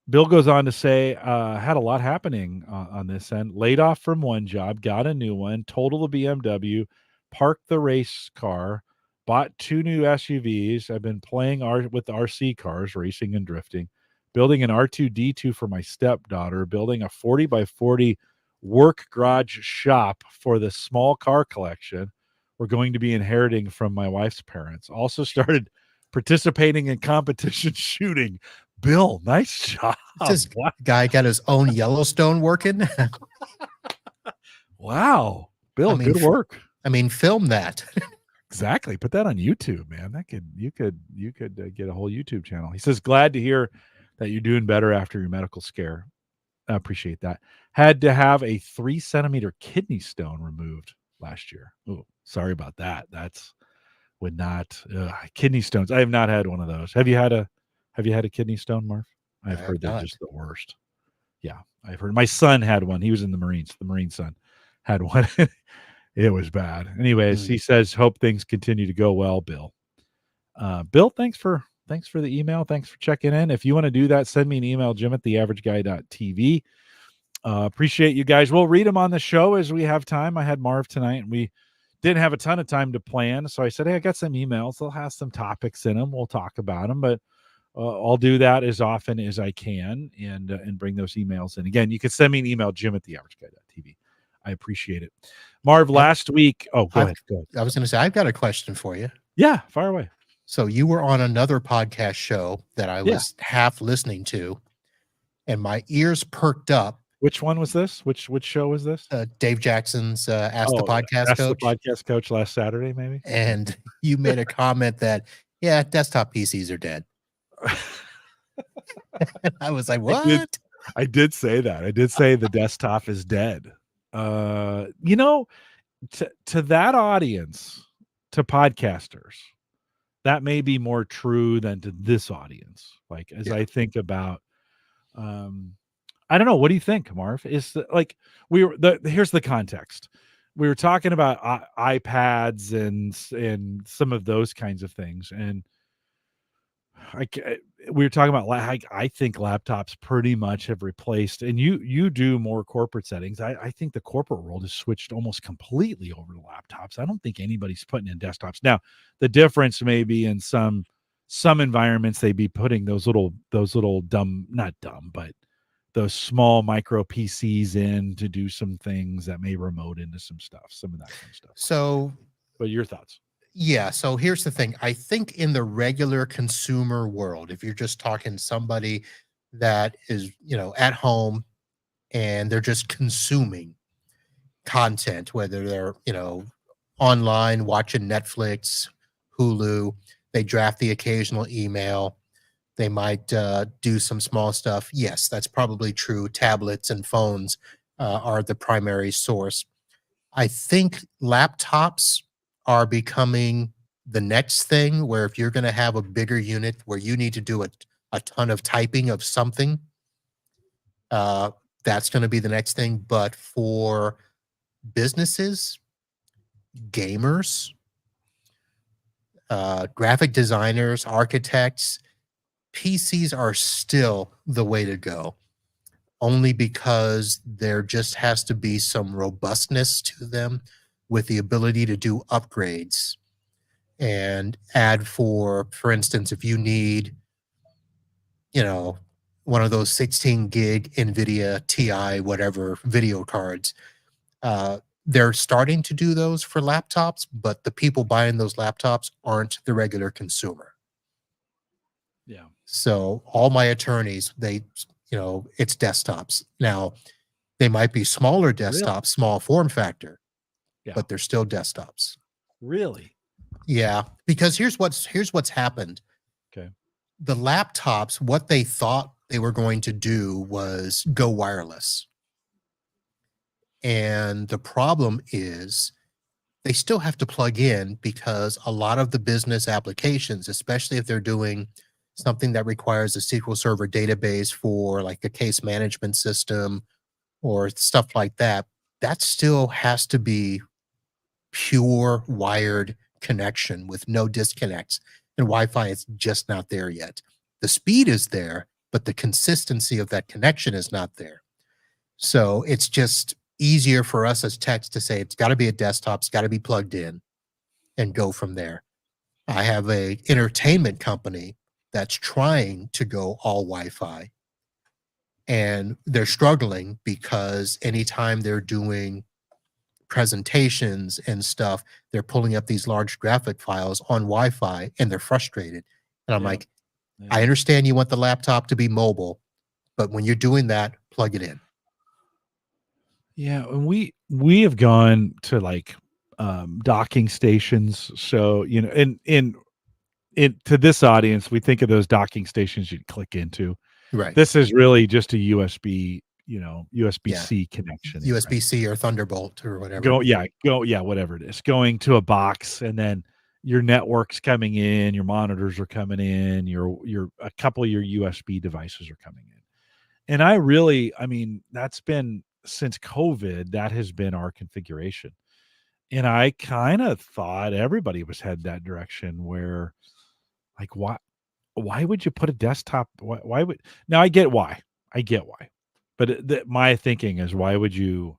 Bill goes on to say, had a lot happening on this end. Laid off from one job, got a new one, total the BMW, parked the race car, bought 2 new SUVs. I've been playing with RC cars, racing and drifting, building an R2D2 for my stepdaughter, building a 40 by 40 work garage shop for the small car collection we're going to be inheriting from my wife's parents. Also started participating in competition shooting. Bill, nice job. This Wow. guy got his own Yellowstone working. Wow. Bill, I mean, good work. film that. Exactly. Put that on YouTube, man. You could get a whole YouTube channel. He says, glad to hear that you're doing better after your medical scare. I appreciate that. Had to have a 3 centimeter kidney stone removed last year. Oh, sorry about that. That's would not kidney stones. I have not had one of those. Have you had a kidney stone, Marv? I I've have heard they're not. just the worst. Yeah, I've heard. My son had one. He was in the Marines. The Marine son had one. It was bad. Anyways, Mm. he says, hope things continue to go well, Bill. Bill, thanks for the email. Thanks for checking in. If you want to do that, send me an email, jim@theaverageguy.tv. Appreciate you guys. We'll read them on the show as we have time. I had Marv tonight, and we didn't have a ton of time to plan. So I said, hey, I got some emails. They'll have some topics in them. We'll talk about them, but I'll do that as often as I can and bring those emails in. Again, you can send me an email, jim@theaverageguy.tv. I appreciate it. Marv, I've, last week. Oh, go I've, ahead. Go ahead. I was going to say, I've got a question for you. Yeah, fire away. So you were on another podcast show that I Yeah. was half listening to, and my ears perked up. Which one was this? Which show was this? Dave Jackson's Ask the Podcast Ask the Coach. podcast coach last Saturday, maybe. And you made a comment that, yeah, desktop PCs are dead. And I was like, what? I did say that. I did say the desktop is dead. To that audience, to podcasters, that may be more true than to this audience. Like as I think about, I don't know. What do you think, Marv? Here's the context. We were talking about iPads and some of those kinds of things, and we were talking about I think laptops pretty much have replaced, and you do more corporate settings. I think the corporate world has switched almost completely over to laptops. I don't think anybody's putting in desktops now. The difference may be in some environments they'd be putting those little dumb, not dumb, but those small micro PCs in to do some things that may remote into some stuff, some of that kind of stuff. So, but your thoughts? Yeah, so here's the thing. I think in the regular consumer world, if you're just talking somebody that is, at home and they're just consuming content, whether they're, online watching Netflix, Hulu, they draft the occasional email, they might do some small stuff. Yes, that's probably true. Tablets and phones are the primary source. I think laptops are becoming the next thing where if you're going to have a bigger unit where you need to do a ton of typing of something, uh, that's going to be the next thing. But for businesses, gamers, graphic designers, architects, PCs are still the way to go, only because there just has to be some robustness to them with the ability to do upgrades and add for instance, if you need, you know, one of those 16 gig NVIDIA TI, whatever video cards, uh, they're starting to do those for laptops, but the people buying those laptops aren't the regular consumer. Yeah. So all my attorneys, it's desktops. Now, they might be smaller Really? desktops, small form factor, Yeah. but they're still desktops. Really? Yeah, because here's what's happened. Okay. The laptops, what they thought they were going to do was go wireless. And the problem is they still have to plug in because a lot of the business applications, especially if they're doing something that requires a SQL Server database for like a case management system or stuff like that, that still has to be pure wired connection with no disconnects. And Wi-Fi is just not there yet. The speed is there, but the consistency of that connection is not there. So it's just easier for us as techs to say it's got to be a desktop, it's got to be plugged in, and go from there. I have a entertainment company that's trying to go all Wi-Fi, and they're struggling because anytime they're doing presentations and stuff, they're pulling up these large graphic files on Wi-Fi and they're frustrated. And I'm Yeah. like, I Yeah. understand you want the laptop to be mobile, but when you're doing that, plug it in. Yeah, and we have gone to like docking stations. So, in to this audience, we think of those docking stations you'd click into. Right. This is really just a USB, Yeah. USB-C connection in, right? USB-C or Thunderbolt or whatever. Yeah, whatever it is. Going to a box and then your network's coming in, your monitors are coming in, your a couple of your USB devices are coming in. And I mean, that's been since COVID, that has been our configuration. And I kind of thought everybody was headed that direction where like why would you put a desktop why would now I get why. I get why. But my thinking is why would you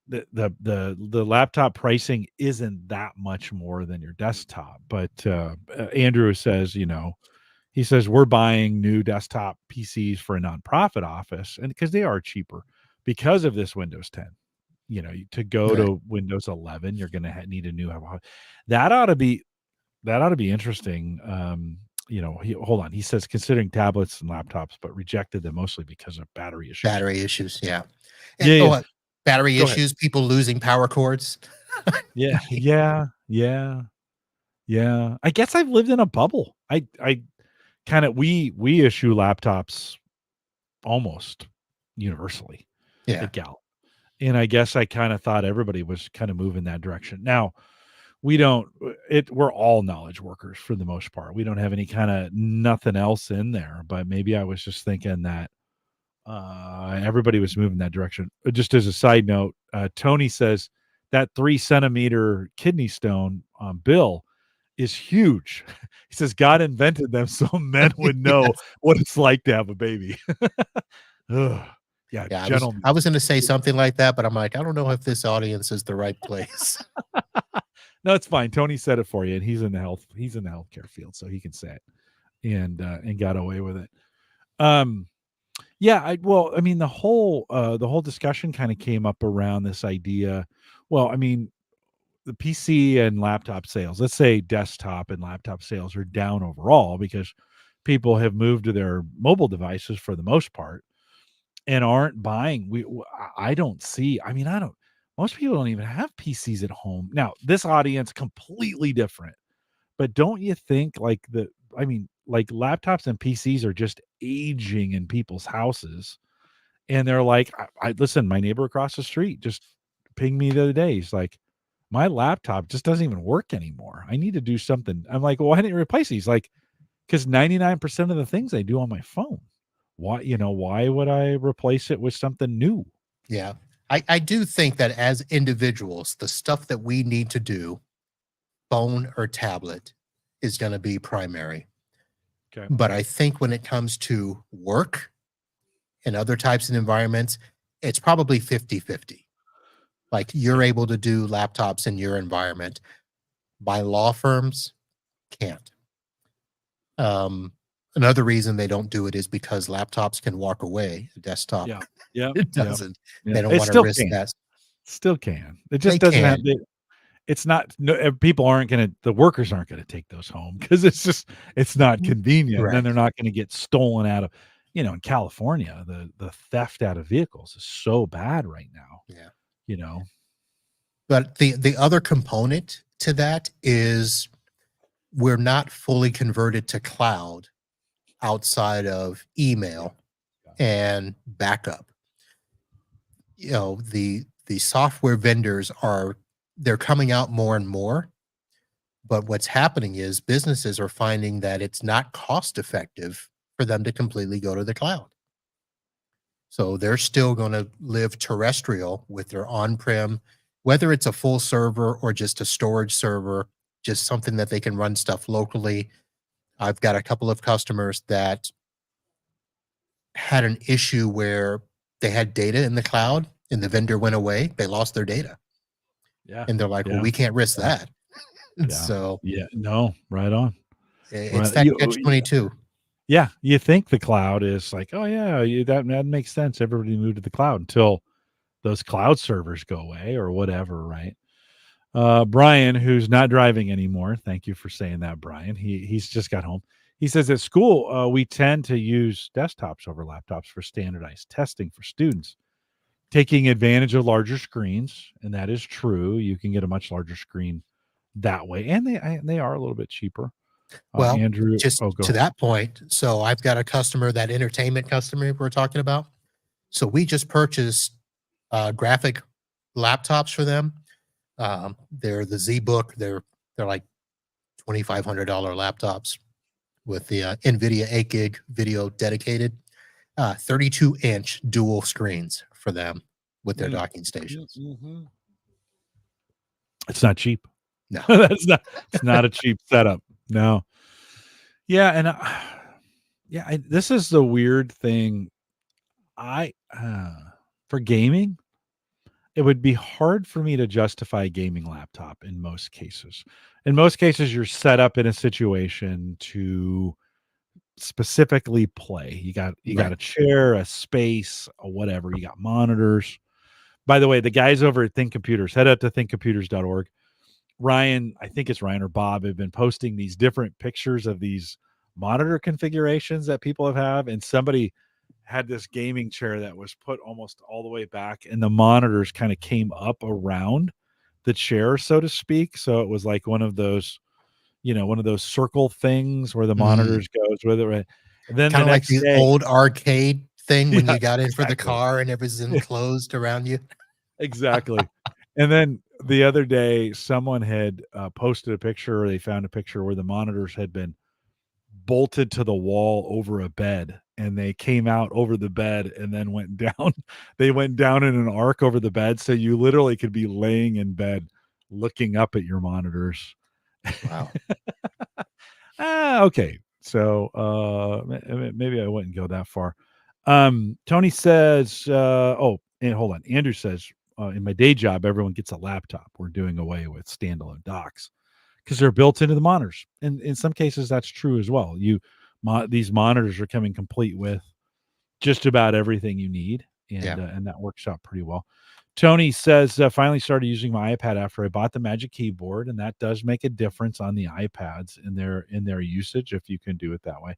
the laptop pricing isn't that much more than your desktop. But Andrew says, he says we're buying new desktop PCs for a nonprofit office, and because they are cheaper because of this Windows 10. To go Right. to Windows 11, you're going to need a new. That ought to be that ought to be interesting. Hold on. He says considering tablets and laptops, but rejected them mostly because of battery issues. Battery issues. Yeah. And, Yeah, yeah. battery Go ahead. issues, people losing power cords. Yeah, yeah, yeah, yeah. I guess I've lived in a bubble. I kind of we issue laptops almost universally Yeah. at Gallup. And I guess I kind of thought everybody was kind of moving that direction. Now, we don't we're all knowledge workers for the most part. We don't have any kind of nothing else in there, but maybe I was just thinking that everybody was moving that direction. Just as a side note, Tony says that 3 centimeter kidney stone Bill is huge. He says God invented them so men would know Yes. what it's like to have a baby. Ugh. Yeah, Yeah. I gentlemen. was going to say something like that, but I'm like, I don't know if this audience is the right place. No, it's fine. Tony said it for you, and he's in the healthcare field, so he can say it, and got away with it. Yeah, I mean the whole discussion kind of came up around this idea. Well, I mean, the PC and laptop sales, let's say desktop and laptop sales are down overall because people have moved to their mobile devices for the most part and aren't buying. I don't see. I mean, I don't. Most people don't even have PCs at home now. This audience completely different, but don't you think like the? I mean, like laptops and PCs are just aging in people's houses, and they're like, I listen. My neighbor across the street just pinged me the other day. He's like, my laptop just doesn't even work anymore. I need to do something. I'm like, well, why didn't you replace it? He's like, because 99% of the things I do on my phone. Why would I replace it with something new? Yeah. I do think that as individuals, the stuff that we need to do, phone or tablet, is going to be primary. Okay. But I think when it comes to work and other types of environments, it's probably 50-50. Like you're Yeah. able to do laptops in your environment. My law firms can't. Another reason they don't do it is because laptops can walk away. A desktop, Yeah. Yeah. it Yeah. doesn't. Yeah. They don't It want to still risk can. that. Still can. It They just doesn't have can. the it's not no people aren't gonna the workers aren't gonna take those home because it's not convenient. And then they're Correct. not gonna get stolen out of in California, the theft out of vehicles is so bad right now, Yeah. you know. But the other component to that is we're not fully converted to cloud outside of Yeah. email Yeah. and backup. The software vendors they're coming out more and more, but what's happening is businesses are finding that it's not cost effective for them to completely go to the cloud. So they're still going to live terrestrial with their on-prem, whether it's a full server or just a storage server, just something that they can run stuff locally. I've got a couple of customers that had an issue where they had data in the cloud and the vendor went away. They lost their data. Yeah. And they're like, well, Yeah. we can't risk Yeah. that. Yeah. So Yeah. No, right on. it's Right. that catch 22. Yeah, you think the cloud is like, oh yeah, that makes sense. Everybody moved to the cloud until those cloud servers go away or whatever, right? Brian, who's not driving anymore, thank you for saying that, Brian. He's just got home. He says at school we tend to use desktops over laptops for standardized testing for students, taking advantage of larger screens, and that is true. You can get a much larger screen that way, and they are a little bit cheaper. Well, Andrew, just oh, go to ahead. that point, so I've got a customer, that entertainment customer we're talking about. So we just purchased graphic laptops for them. They're the ZBook. They're like $2,500 laptops with the NVIDIA 8 gig video dedicated, 32-inch dual screens for them with their docking stations. Mhm. It's not cheap. No. It's not a cheap setup. No. Yeah, and this is the weird thing. I for gaming, it would be hard for me to justify a gaming laptop in most cases. In most cases, you're set up in a situation to specifically play. You got Right. a chair, a space, or whatever. You got monitors. By the way, the guys over at Think Computers, head out to thinkcomputers.org. Ryan, I think it's Ryan or Bob, have been posting these different pictures of these monitor configurations that people have. And somebody had this gaming chair that was put almost all the way back, and the monitors kind of came up around the chair, so to speak. So it was like one of those circle things where the monitors goes with it. Right? And then Kind the of like next the day, old arcade thing when yeah, you got in for the exactly. car and it was enclosed around you. Exactly. And then the other day, someone had posted a picture, or they found a picture where the monitors had been bolted to the wall over a bed, and they came out over the bed and then went down. They went down in an arc over the bed. So you literally could be laying in bed looking up at your monitors. Wow. Okay. So maybe I wouldn't go that far. Tony says, and hold on. Andrew says, in my day job, everyone gets a laptop. We're doing away with standalone docks because they're built into the monitors. And in some cases, that's true as well. These monitors are coming complete with just about everything you need, Yeah. and that works out pretty well. Tony says, finally started using my iPad after I bought the Magic Keyboard, and that does make a difference on the iPads in their usage if you can do it that way.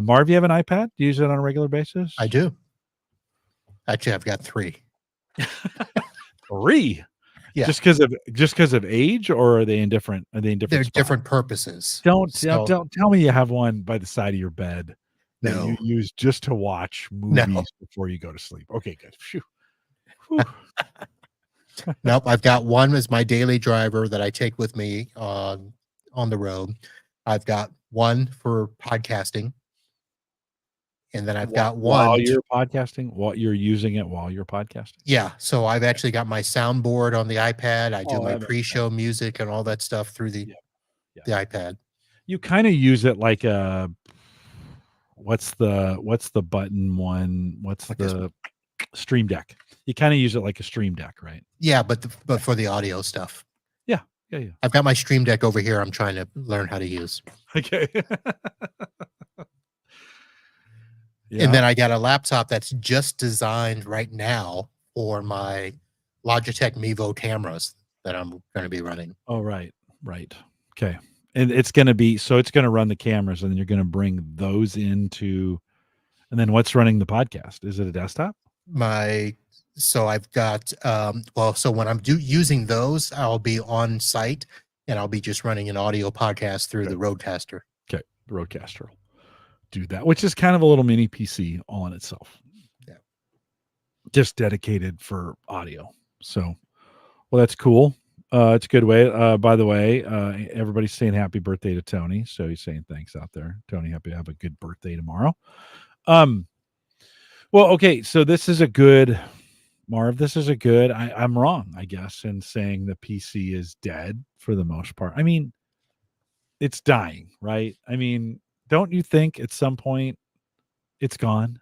Marv, you have an iPad? Do you use it on a regular basis? I do. Actually, I've got 3. 3? Yeah. Just because of age, or are they in different? Are they in different? They're spots? different purposes. Don't tell me you have one by the side of your bed that you No. use just to watch movies before you go to sleep. Okay, good. Phew. Nope, I've got one as my daily driver that I take with me on the road. I've got one for podcasting, and then I've got one while you're podcasting. While you're using it while you're podcasting. Yeah, so I've actually got my soundboard on the iPad. I do Oh, my that makes pre-show music and all that stuff through the iPad. You kind of use it like a what's the button one? What's Like the Stream Deck? You kind of use it like a Stream Deck, right? Yeah, but for the audio stuff. Yeah. I've got my Stream Deck over here. I'm trying to learn how to use. Okay. And then I got a laptop that's just designed right now for my Logitech Mevo cameras that I'm going to be running. Oh, right. Okay. And it's going to run the cameras, and then you're going to bring those into, and then what's running the podcast? Is it a desktop? So I've got, so when I'm using those, I'll be on site and I'll be just running an audio podcast through the Rodecaster. Okay. The Rodecaster will do that, which is kind of a little mini PC all in itself. Yeah. Just dedicated for audio. So, well, that's cool. It's a good way. By the way, everybody's saying happy birthday to Tony. So he's saying thanks out there. Tony, happy to have a good birthday tomorrow. Well, okay. So this is a good, Marv, I'm wrong, I guess, in saying the PC is dead for the most part. I mean, it's dying, right? I mean, don't you think at some point it's gone?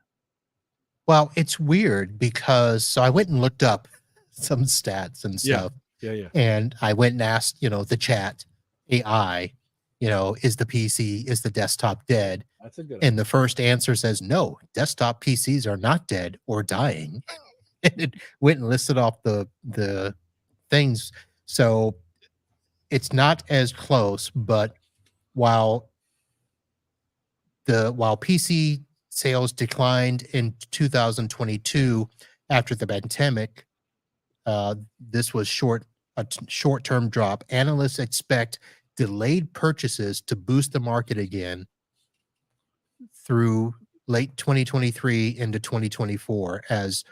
Well, it's weird because so I went and looked up some stats and stuff. Yeah. And I went and asked, the chat AI, is the desktop dead? That's a good And the first answer says, no, desktop PCs are not dead or dying. And it went and listed off the things. So it's not as close, but while PC sales declined in 2022 after the pandemic, this was a short-term drop. Analysts expect delayed purchases to boost the market again through late 2023 into 2024 as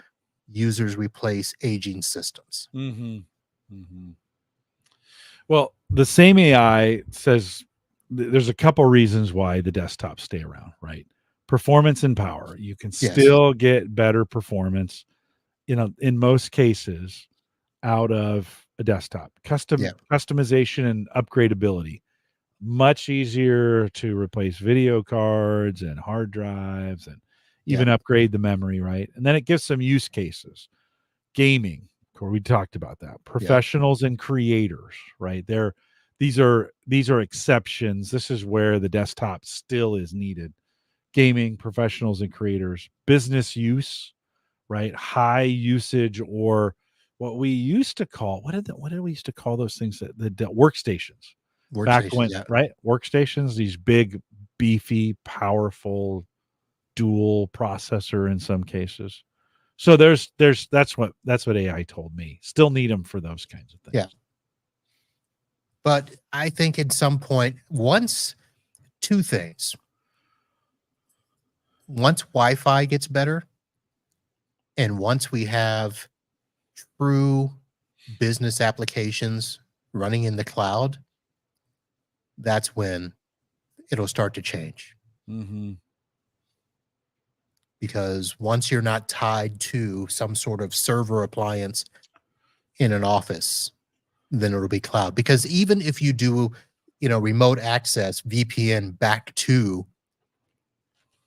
users replace aging systems. Well, the same AI says there's a couple reasons why the desktops stay around, right? Performance and power. You can still get better performance, in most cases out of a desktop. Customization and upgradability. Much easier to replace video cards and hard drives and even upgrade the memory, right? And then it gives some use cases. Gaming, we talked about that. Professionals and creators, right? These are exceptions. This is where the desktop still is needed. Gaming, professionals and creators, business use, right? High usage, or what we used to call, what did we used to call those things, the workstations. Back when, right? Workstations, these big, beefy, powerful, dual processor in some cases. So that's what AI told me. Still need them for those kinds of things. Yeah. But I think at some point, two things. Once Wi-Fi gets better, and once we have true business applications running in the cloud, that's when it'll start to change. Because once you're not tied to some sort of server appliance in an office, then it'll be cloud. Because even if you do, remote access VPN back to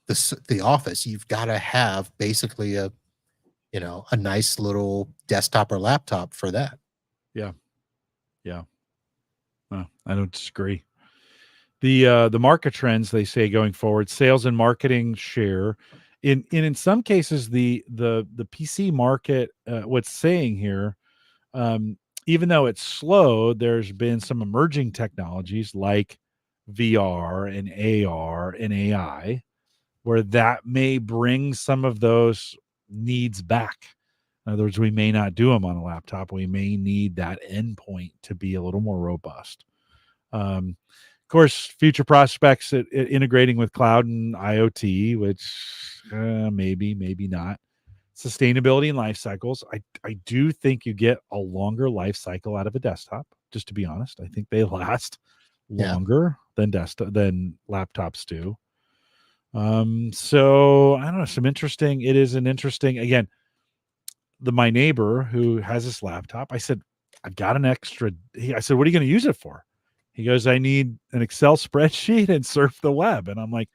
the office, you've got to have basically a nice little desktop or laptop for that. Yeah. Well, I don't disagree. The market trends, they say, going forward, sales and marketing share in some cases, the PC market, what's saying here, um, even though it's slow, there's been some emerging technologies like VR and AR and AI, where that may bring some of those needs back. In other words, we may not do them on a laptop. We may need that endpoint to be a little more robust. Of course, future prospects at integrating with cloud and IoT, which maybe not. Sustainability and life cycles. I do think you get a longer life cycle out of a desktop. Just to be honest, I think they last Yeah. longer than laptops do. So I don't know. It is an interesting, again, my neighbor who has this laptop, I said, I've got an extra. I said, what are you going to use it for? He goes, I need an Excel spreadsheet and surf the web. And I'm like,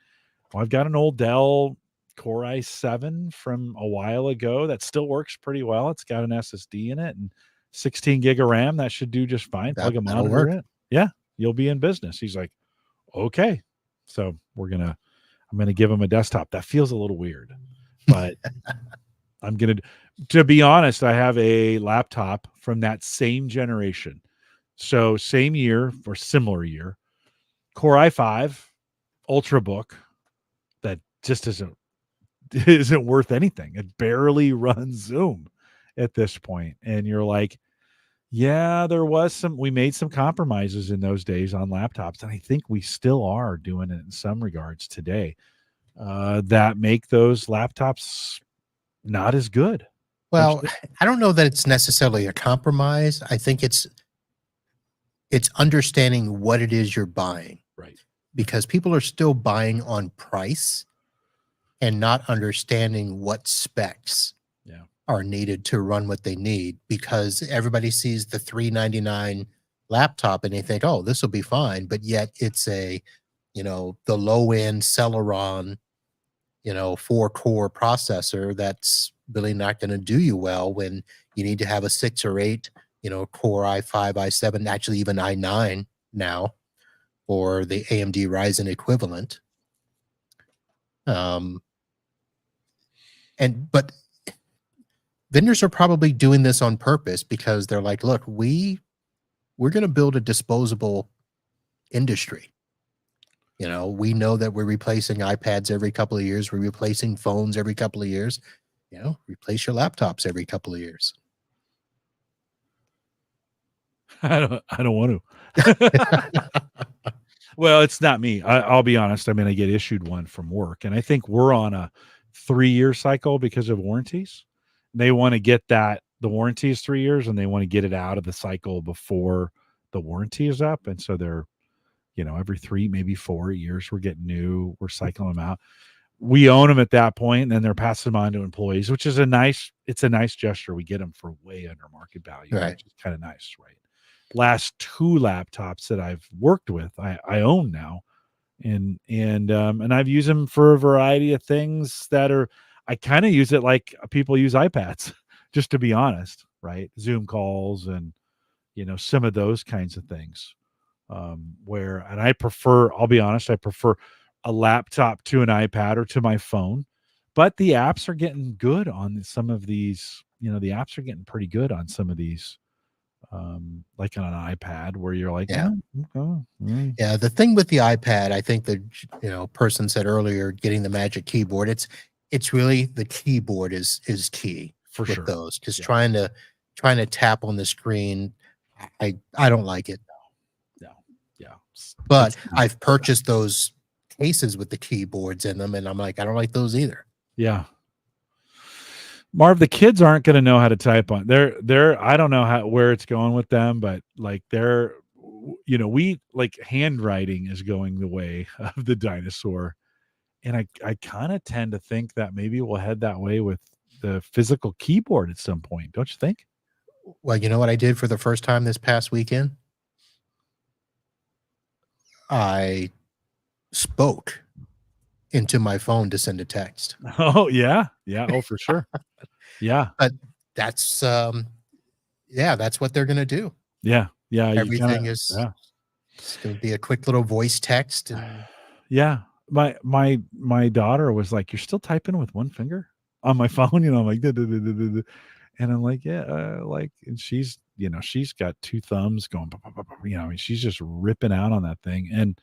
well, I've got an old Dell Core i7 from a while ago that still works pretty well. It's got an SSD in it and 16 gig of RAM. That should do just fine. Plug a That'll monitor work. in. Yeah, you'll be in business. He's like, okay. So I'm gonna give him a desktop. That feels a little weird, but to be honest, I have a laptop from that same generation. So same year or similar year, Core i5 Ultrabook that just isn't worth anything. It barely runs Zoom at this point. And you're like, yeah, we made some compromises in those days on laptops. And I think we still are doing it in some regards today, that make those laptops not as good. Well, I don't know that it's necessarily a compromise. I think it's understanding what it is you're buying. Right. Because people are still buying on price and not understanding what specs are needed to run what they need, because everybody sees the $399 laptop and they think, oh, this will be fine. But yet it's the low end Celeron, 4-core processor that's really not going to do you well when you need to have a 6 or 8, Core i5, i7, actually even i9 now, or the AMD Ryzen equivalent. But vendors are probably doing this on purpose because they're like, look, we're going to build a disposable industry. We know that we're replacing iPads every couple of years. We're replacing phones every couple of years. Replace your laptops every couple of years. I don't want to. Well, it's not me. I'll be honest. I mean, I get issued one from work, and I think we're on a 3-year cycle because of warranties. They want to get the warranty is 3 years, and they want to get it out of the cycle before the warranty is up. And so they're, every 3, maybe 4 years, we're cycling them out. We own them at that point, and then they're passing them on to employees, which is a nice gesture. We get them for way under market value, right, which is kind of nice, right? Last 2 laptops that I've worked with, I own now, and I've used them for a variety of things I kind of use it like people use iPads, just to be honest, right? Zoom calls and some of those kinds of things. I'll be honest, I prefer a laptop to an iPad or to my phone, but the apps are getting good on some of these. The apps are getting pretty good on some of these. Like on an iPad, where you're like, yeah. Okay. Yeah, the thing with the iPad, I think the person said earlier, getting the magic keyboard, it's really the keyboard is key for with sure. those, because trying to tap on the screen, I don't like it. No. Yeah. But I've purchased those cases with the keyboards in them, and I'm like, I don't like those either. Yeah. Marv, the kids aren't going to know how to type on. I don't know where it's going with them, but like we like handwriting is going the way of the dinosaur, and I kind of tend to think that maybe we'll head that way with the physical keyboard at some point. Don't you think? Well, you know what I did for the first time this past weekend? I spoke into my phone to send a text. Oh yeah. Oh, for sure. Yeah. But that's that's what they're going to do. Yeah. Everything is it's going to be a quick little voice text. And yeah. my daughter was like, "You're still typing with one finger on my phone?" I'm like, "Duh, duh, duh, duh, duh, duh." And I'm like, "Yeah," like, and she's got two thumbs going, "Bah, bah, bah, bah," I mean, she's just ripping out on that thing, and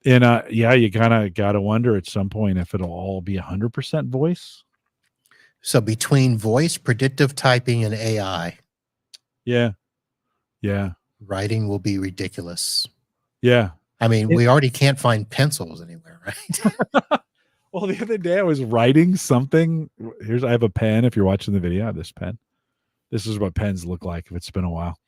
yeah, you kinda gotta wonder at some point if it'll all be 100% voice. So between voice, predictive typing, and AI, Yeah, yeah, writing will be ridiculous. yeah. I mean, It we already can't find pencils anywhere, right? Well, the other day I was writing something. I have a pen. If you're watching the video, I have this pen. This is what pens look like if it's been a while.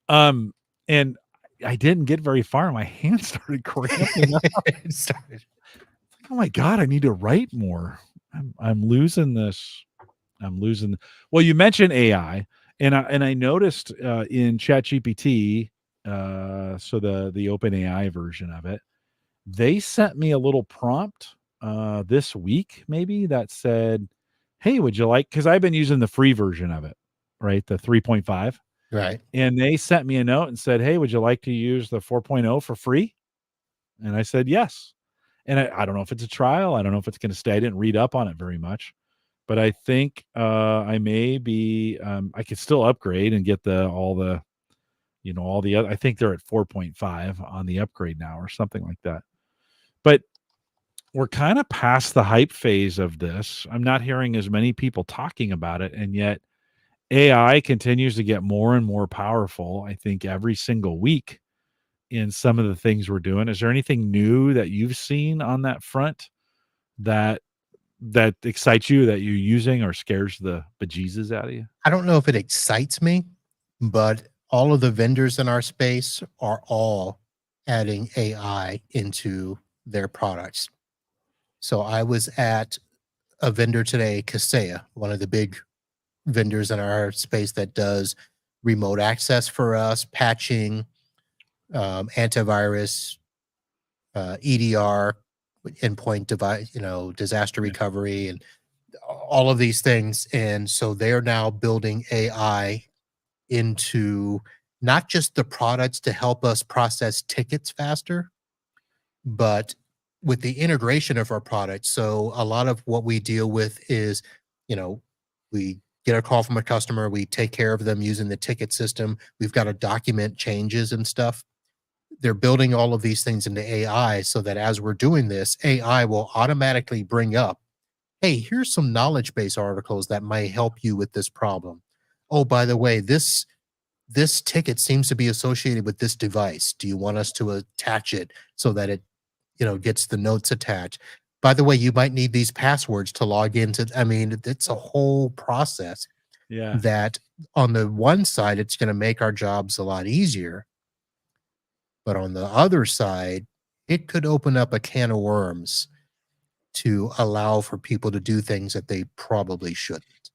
Um, and I didn't get very far. My hands started cramping up. It started. Oh my god, I need to write more. I'm losing this. I'm losing. Well, you mentioned AI, and I noticed in ChatGPT, so the open AI version of it, they sent me a little prompt this week, maybe that said, "Hey, would you like?" Because I've been using the free version of it, right, the 3.5, Right. and they sent me a note and said, "Hey, would you like to use the 4.0 for free?" And I said, "Yes." And I don't know if it's a trial. I don't know if it's going to stay. I didn't read up on it very much, but I think I may be. I could still upgrade and get all the other. I think they're at 4.5 on the upgrade now, or something like that. But we're kind of past the hype phase of this. I'm not hearing as many people talking about it, and yet AI continues to get more and more powerful. I think every single week in some of the things we're doing. Is there anything new that you've seen on that front that excites you, that you're using, or scares the bejesus out of you? I don't know if it excites me, but all of the vendors in our space are all adding AI into their products. So I was at a vendor today, Kaseya, one of the big vendors in our space that does remote access for us, patching, antivirus, EDR, endpoint device, disaster Yeah. recovery, and all of these things. And so they're now building AI into not just the products to help us process tickets faster, but with the integration of our products. So a lot of what we deal with is, you know, we get a call from a customer, we take care of them using the ticket system. We've got to document changes and stuff. They're building all of these things into AI so that as we're doing this, AI will automatically bring up, hey, here's some knowledge base articles that might help you with this problem. Oh, by the way, this ticket seems to be associated with this device. Do you want us to attach it so that it, gets the notes attached? By the way, you might need these passwords to log into. I mean, it's a whole process Yeah. that on the one side, it's going to make our jobs a lot easier. But on the other side, it could open up a can of worms to allow for people to do things that they probably shouldn't.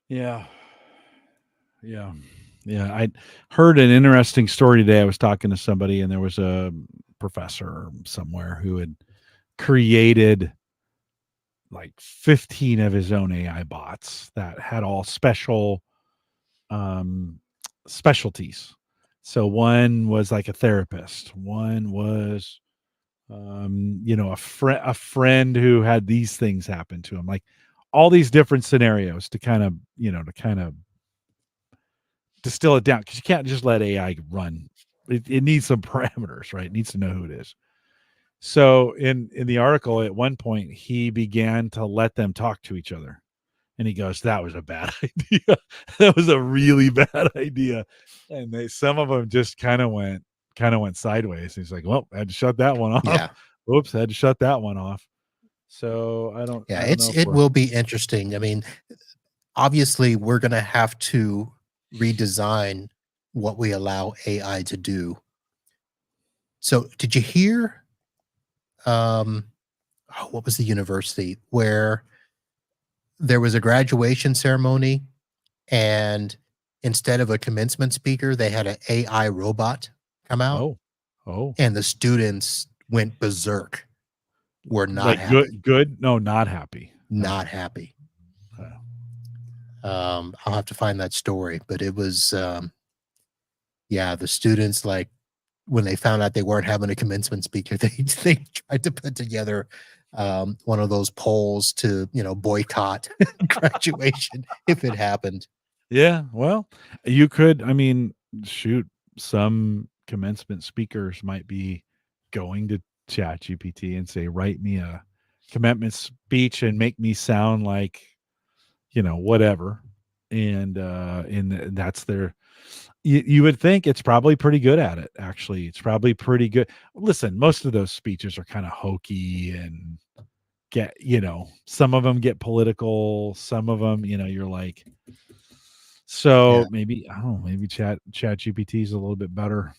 Yeah. Yeah. Yeah. I heard an interesting story today. I was talking to somebody, and there was a professor somewhere who had created like 15 of his own AI bots that had all um specialties. So one was like a therapist, one was a friend who had these things happen to him, like all these different scenarios to kind of distill it down, because you can't just let AI run. It needs some parameters, right? It needs to know who it is. So in the article, at one point, he began to let them talk to each other, and he goes, "That was a bad idea. That was a really bad idea." And some of them just kind of went sideways. He's like, "Well, I had to shut that one off. Yeah. Oops, I had to shut that one off." So Yeah, I don't know if it we're will be interesting. I mean, obviously we're going to have to redesign what we allow AI to do. So, did you hear what was the university where there was a graduation ceremony and instead of a commencement speaker, they had an AI robot come out oh oh and the students went berserk. Were not like happy. good no, not happy. Not Okay. happy. Uh, I'll have to find that story, but it was yeah, the students like when they found out they weren't having a commencement speaker, they tried to put together one of those polls to boycott graduation if it happened. Yeah, well, you could, I mean, shoot, some commencement speakers might be going to ChatGPT and say, "Write me a commencement speech and make me sound like, whatever." And that's their you would think it's probably pretty good at it, actually. It's probably pretty good. Listen, most of those speeches are kind of hokey and some of them get political, some of them, you're like, Yeah. so maybe I don't know, maybe Chat GPT is a little bit better.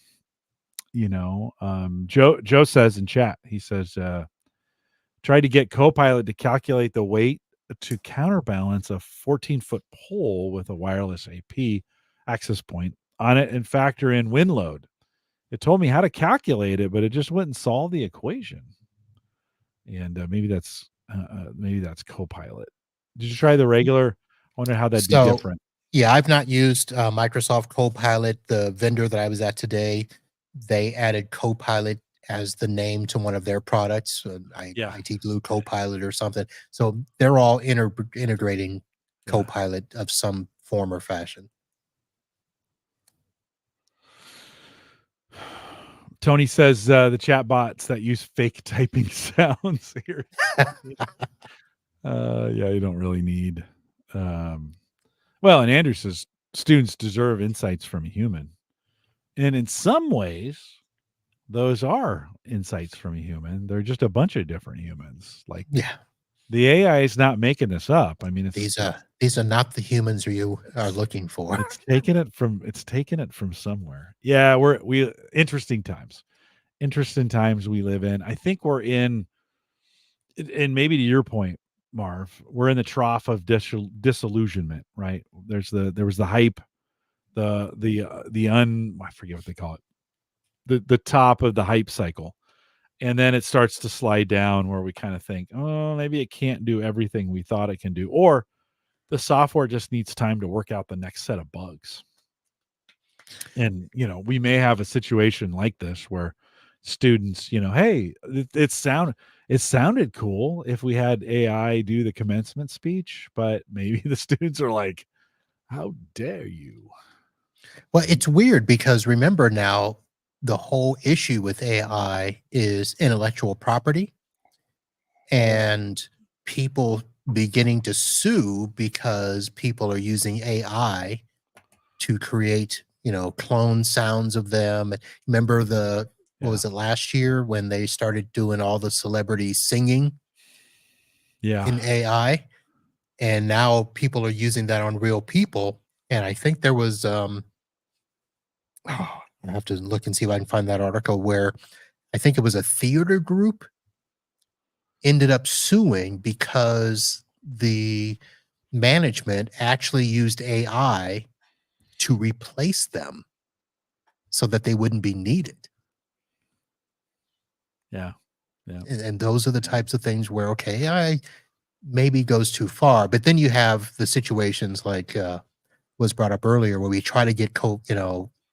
Joe says in chat, he says, try to get Copilot to calculate the weight to counterbalance a 14-foot pole with a wireless AP access point on it and factor in wind load. It told me how to calculate it, but it just wouldn't solve the equation. And maybe that's Copilot. Did you try the regular? I wonder how that'd be So, different. yeah, I've not used Microsoft Copilot. The vendor that I was at today, they added Copilot as the name to one of their products, Yeah. IT Glue Copilot or something. So they're all integrating Yeah. Copilot of some form or fashion. Tony says the chat bots that use fake typing sounds here. Yeah, you don't really need. Well, and Andrew says students deserve insights from a human. And in some ways, those are insights from a human. They're just a bunch of different humans. Like Yeah, the AI is not making this up. I mean, these are not the humans you are looking for. it's taking it from somewhere. Yeah, we interesting times. Interesting times we live in. I think we're in, and maybe to your point, Marv, we're in the trough of disillusionment, right? There was the hype, I forget what they call it, the top of the hype cycle, and then it starts to slide down where we kind of think, oh, maybe it can't do everything we thought it can do, or the software just needs time to work out the next set of bugs. And we may have a situation like this where students, hey, it sounded cool if we had AI do the commencement speech, but maybe the students are like, how dare you? Well, it's weird because remember now, the whole issue with AI is intellectual property and people beginning to sue because people are using AI to create, clone sounds of them. Remember what Yeah. was it last year when they started doing all the celebrity singing Yeah. in AI? And now people are using that on real people. And I think there was I have to look and see if I can find that article where I think it was a theater group ended up suing because the management actually used AI to replace them so that they wouldn't be needed. Yeah. Yeah. And those are the types of things where, okay, AI maybe goes too far. But then you have the situations like was brought up earlier where we try to get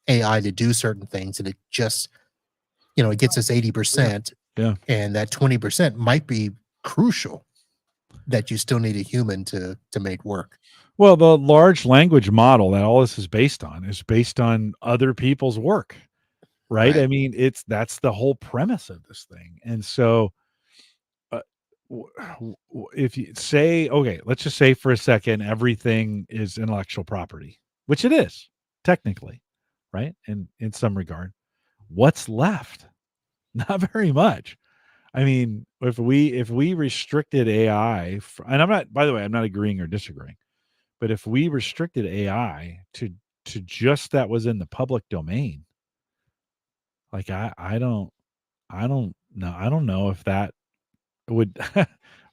AI to do certain things and it just, it gets us Yeah. 80%, Yeah. and that 20% might be crucial that you still need a human to make work. Well, the large language model that all this is based on other people's work, right? Right. I mean, that's the whole premise of this thing. And so, uh, if you say, okay, let's just say for a second, everything is intellectual property, which it is technically, right? In some regard, what's left? Not very much. I mean, if we restricted AI, and I'm not, by the way, I'm not agreeing or disagreeing, but if we restricted AI to just that was in the public domain, like I don't know if that would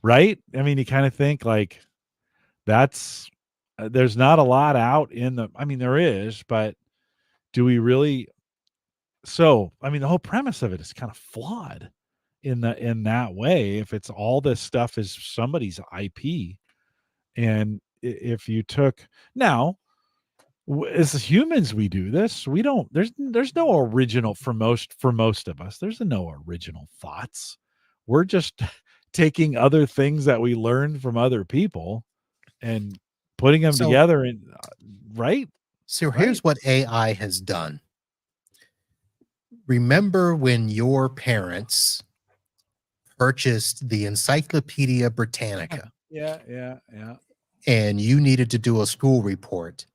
right? I mean, you kind of think like that's there's not a lot out in the I mean there is, but do we really so I mean the whole premise of it is kind of flawed in that way if it's all this stuff is somebody's IP and if you took now as humans, we do this. We don't. There's no original for most of us. There's no original thoughts. We're just taking other things that we learned from other people and putting them So, together. And right, so right, here's what AI has done. Remember when your parents purchased the Encyclopedia Britannica yeah, yeah, yeah, and you needed to do a school report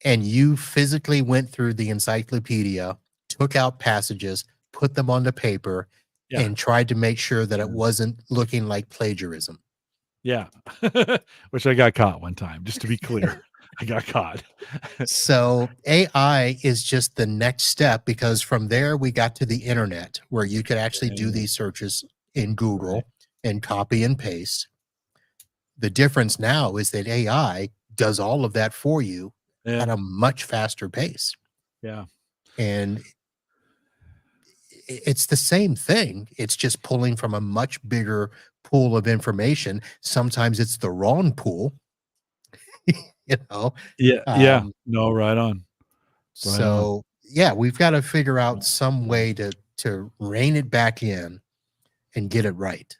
and you physically went through the encyclopedia, took out passages, put them on the paper, yeah, and tried to make sure that it yeah. wasn't looking like plagiarism. Yeah. Which I got caught one time. Just to be clear, I got caught. So AI is just the next step because from there we got to the internet where you could actually do Yeah, these searches in right. Google and copy and paste. The difference now is that AI does all of that for you Yeah, at a much faster pace. yeah, And it's the same thing. It's just pulling from a much bigger pool of information. Sometimes it's the wrong pool, you know. yeah, yeah. Um, No, right on, right on. so yeah, we've got to figure out Yeah, some yeah. way to rein it back in and get it right.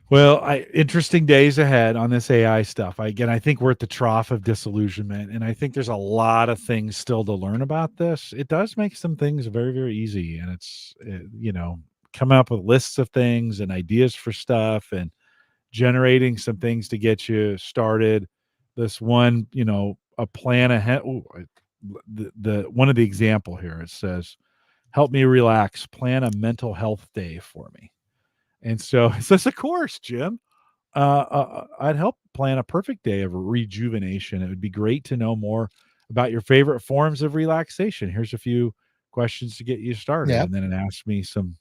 Well, interesting days ahead on this AI stuff. I think we're at the trough of disillusionment, and I think there's a lot of things still to learn about this. It does make some things very, very easy, and coming up with lists of things and ideas for stuff, and generating some things to get you started. This one, a plan ahead. The one of the example here, it says, "Help me relax. Plan a mental health day for me." And so it says, "Of course, Jim. I'd help plan a perfect day of rejuvenation. It would be great to know more about your favorite forms of relaxation. Here's a few questions to get you started." Yeah. And then it asks me some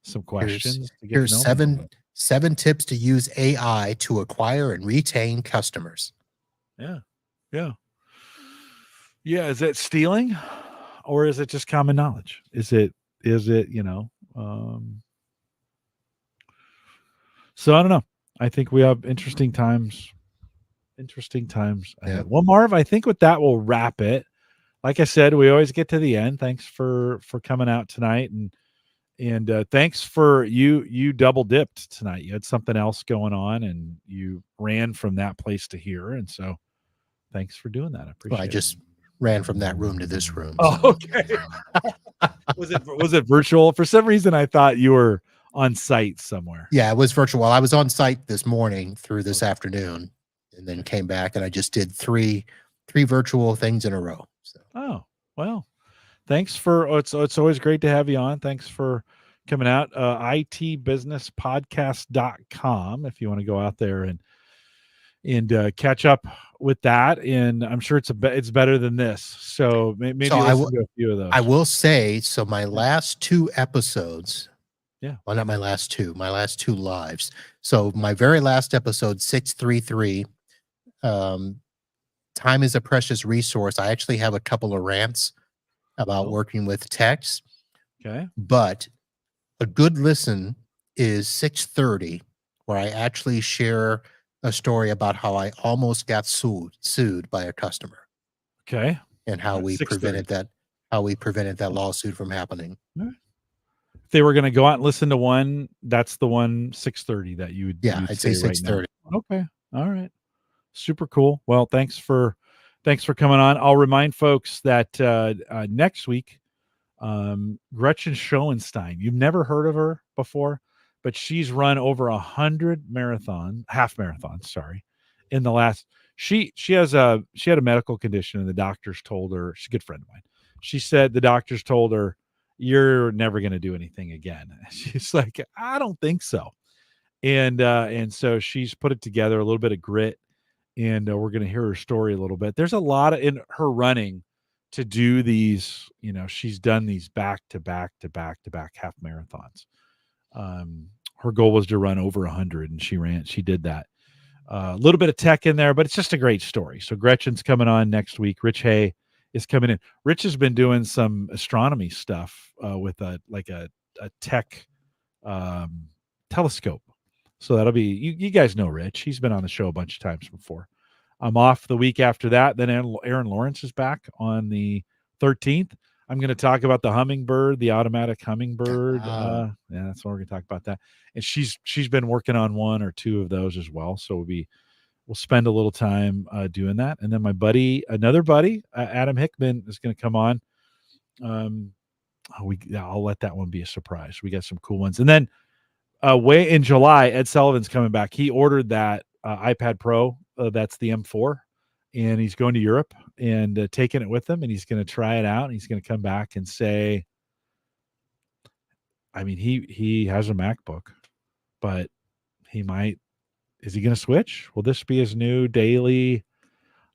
Here's questions to get to here's know me a little bit. seven tips to use AI to acquire and retain customers. Yeah. Yeah. Yeah, is it stealing or is it just common knowledge? Is it, so I don't know. I think we have interesting times Yeah. ahead. Well, Marv, I think with that we'll wrap it. Like I said, we always get to the end. Thanks for coming out tonight, and thanks for you double dipped tonight. You had something else going on and you ran from that place to here, and so thanks for doing that. I Well, I appreciate it. just ran from that room to this room. Oh, So okay. Was it virtual? For some reason I thought you were on site somewhere. yeah, it was virtual. I was on site this morning through this Okay. afternoon and then Okay. came back and I just did three virtual things in a row. So Oh, well, thanks for it's always great to have you on. Thanks for coming out. Itbusinesspodcast.com if you want to go out there and catch up with that. And I'm sure it's better than this. So so maybe listen to a few of I those. will say, so my Yeah. last two episodes, Yeah. well, not my last two lives. So my very last episode, 633, um, time is a precious resource. I actually have a couple of rants about Oh, working with text, okay. but a good listen is 630, where I actually share a story about how I almost got sued by a customer Okay. and All right. 6:30. how we prevented that lawsuit from happening. If they were going to go out and listen to one, that's the one 6:30 that Yeah, you'd I'd say say right now. 630. Okay. All right. Super cool. Well, thanks for coming on. I'll remind folks that next week, Gretchen Schoenstein. You've never heard of her before, but she's run over 100 half marathons. Sorry, in the last. She had a medical condition, and the doctors told her, she's a good friend of mine. She said the doctors told her, "You're never going to do anything again." She's like, "I don't think so." And so she's put it together, a little bit of grit, and we're going to hear her story a little bit. There's a lot in her running to do these. She's done these back to back to back to back half marathons. Her goal was to run over 100, and she did that. A little bit of tech in there, but it's just a great story. So Gretchen's coming on next week. Rich Hay is coming in. Rich has been doing some astronomy stuff with a tech um, telescope. So that'll be you guys know Rich. He's been on the show a bunch of times before. I'm off the week after that. Then Aaron Lawrence is back on the 13th. I'm going to talk about the hummingbird, the automatic hummingbird. Oh. Yeah, that's what we're going to talk about that. And she's been working on one or two of those as well. So we'll spend a little time doing that. And then my buddy, another buddy, Adam Hickman, is going to come on. I'll let that one be a surprise. We got some cool ones. And then way in July, Ed Sullivan's coming back. He ordered that iPad Pro. That's the M4. And he's going to Europe and taking it with him. And he's going to try it out. And he's going to come back and say, I mean, he has a MacBook, but is he going to switch? Will this be his new daily?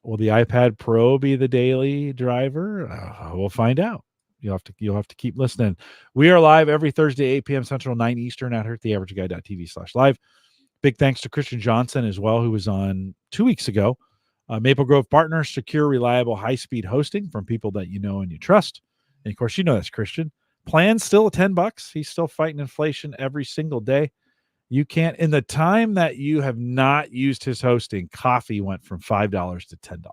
Will the iPad Pro be the daily driver? We'll find out. You'll have to keep listening. We are live every Thursday, 8 p.m. Central, 9 Eastern out here at theaverageguy.tv/live. Big thanks to Christian Johnson as well, who was on 2 weeks ago. Maple Grove Partners, secure, reliable, high-speed hosting from people that you know and you trust. And of course, you know that's Christian. Plan's still at $10. He's still fighting inflation every single day. You can't, in the time that you have not used his hosting, coffee went from $5 to $10.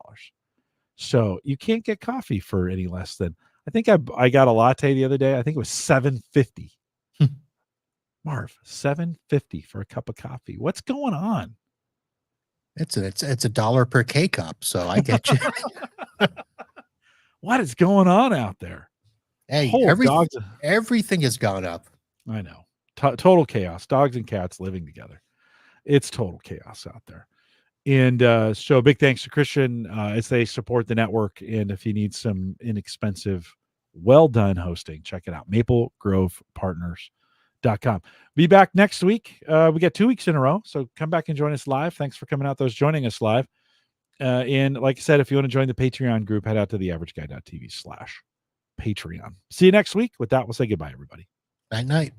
So you can't get coffee for any less than, I think I got a latte the other day. I think it was $7.50. Marv, $7.50 for a cup of coffee. What's going on? It's $1 per K cup, so I get you. What is going on out there? Hey, everything has gone up. I know. Total chaos. Dogs and cats living together. It's total chaos out there. And so big thanks to Christian as they support the network. And if you need some inexpensive, well-done hosting, check it out. MapleGrovePartners.com. Be back next week. We got 2 weeks in a row. So come back and join us live. Thanks for coming out, those joining us live. And like I said, if you want to join the Patreon group, head out to theaverageguy.tv/Patreon. See you next week. With that, we'll say goodbye, everybody. Night.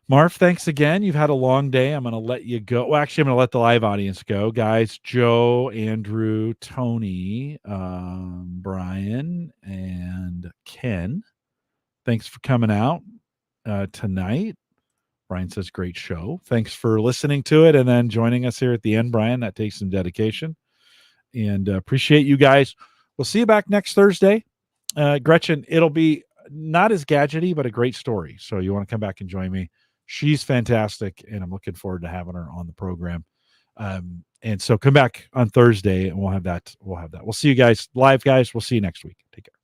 Marv, thanks again. You've had a long day. I'm going to let you go. Well, actually, I'm going to let the live audience go. Guys, Joe, Andrew, Tony, Brian, and Ken, thanks for coming out tonight. Brian says, great show. Thanks for listening to it and then joining us here at the end, Brian. That takes some dedication. And appreciate you guys. We'll see you back next Thursday. Gretchen, it'll be not as gadgety, but a great story. So you want to come back and join me. She's fantastic, and I'm looking forward to having her on the program. And so come back on Thursday, and we'll have that. We'll see you guys live, guys. We'll see you next week. Take care.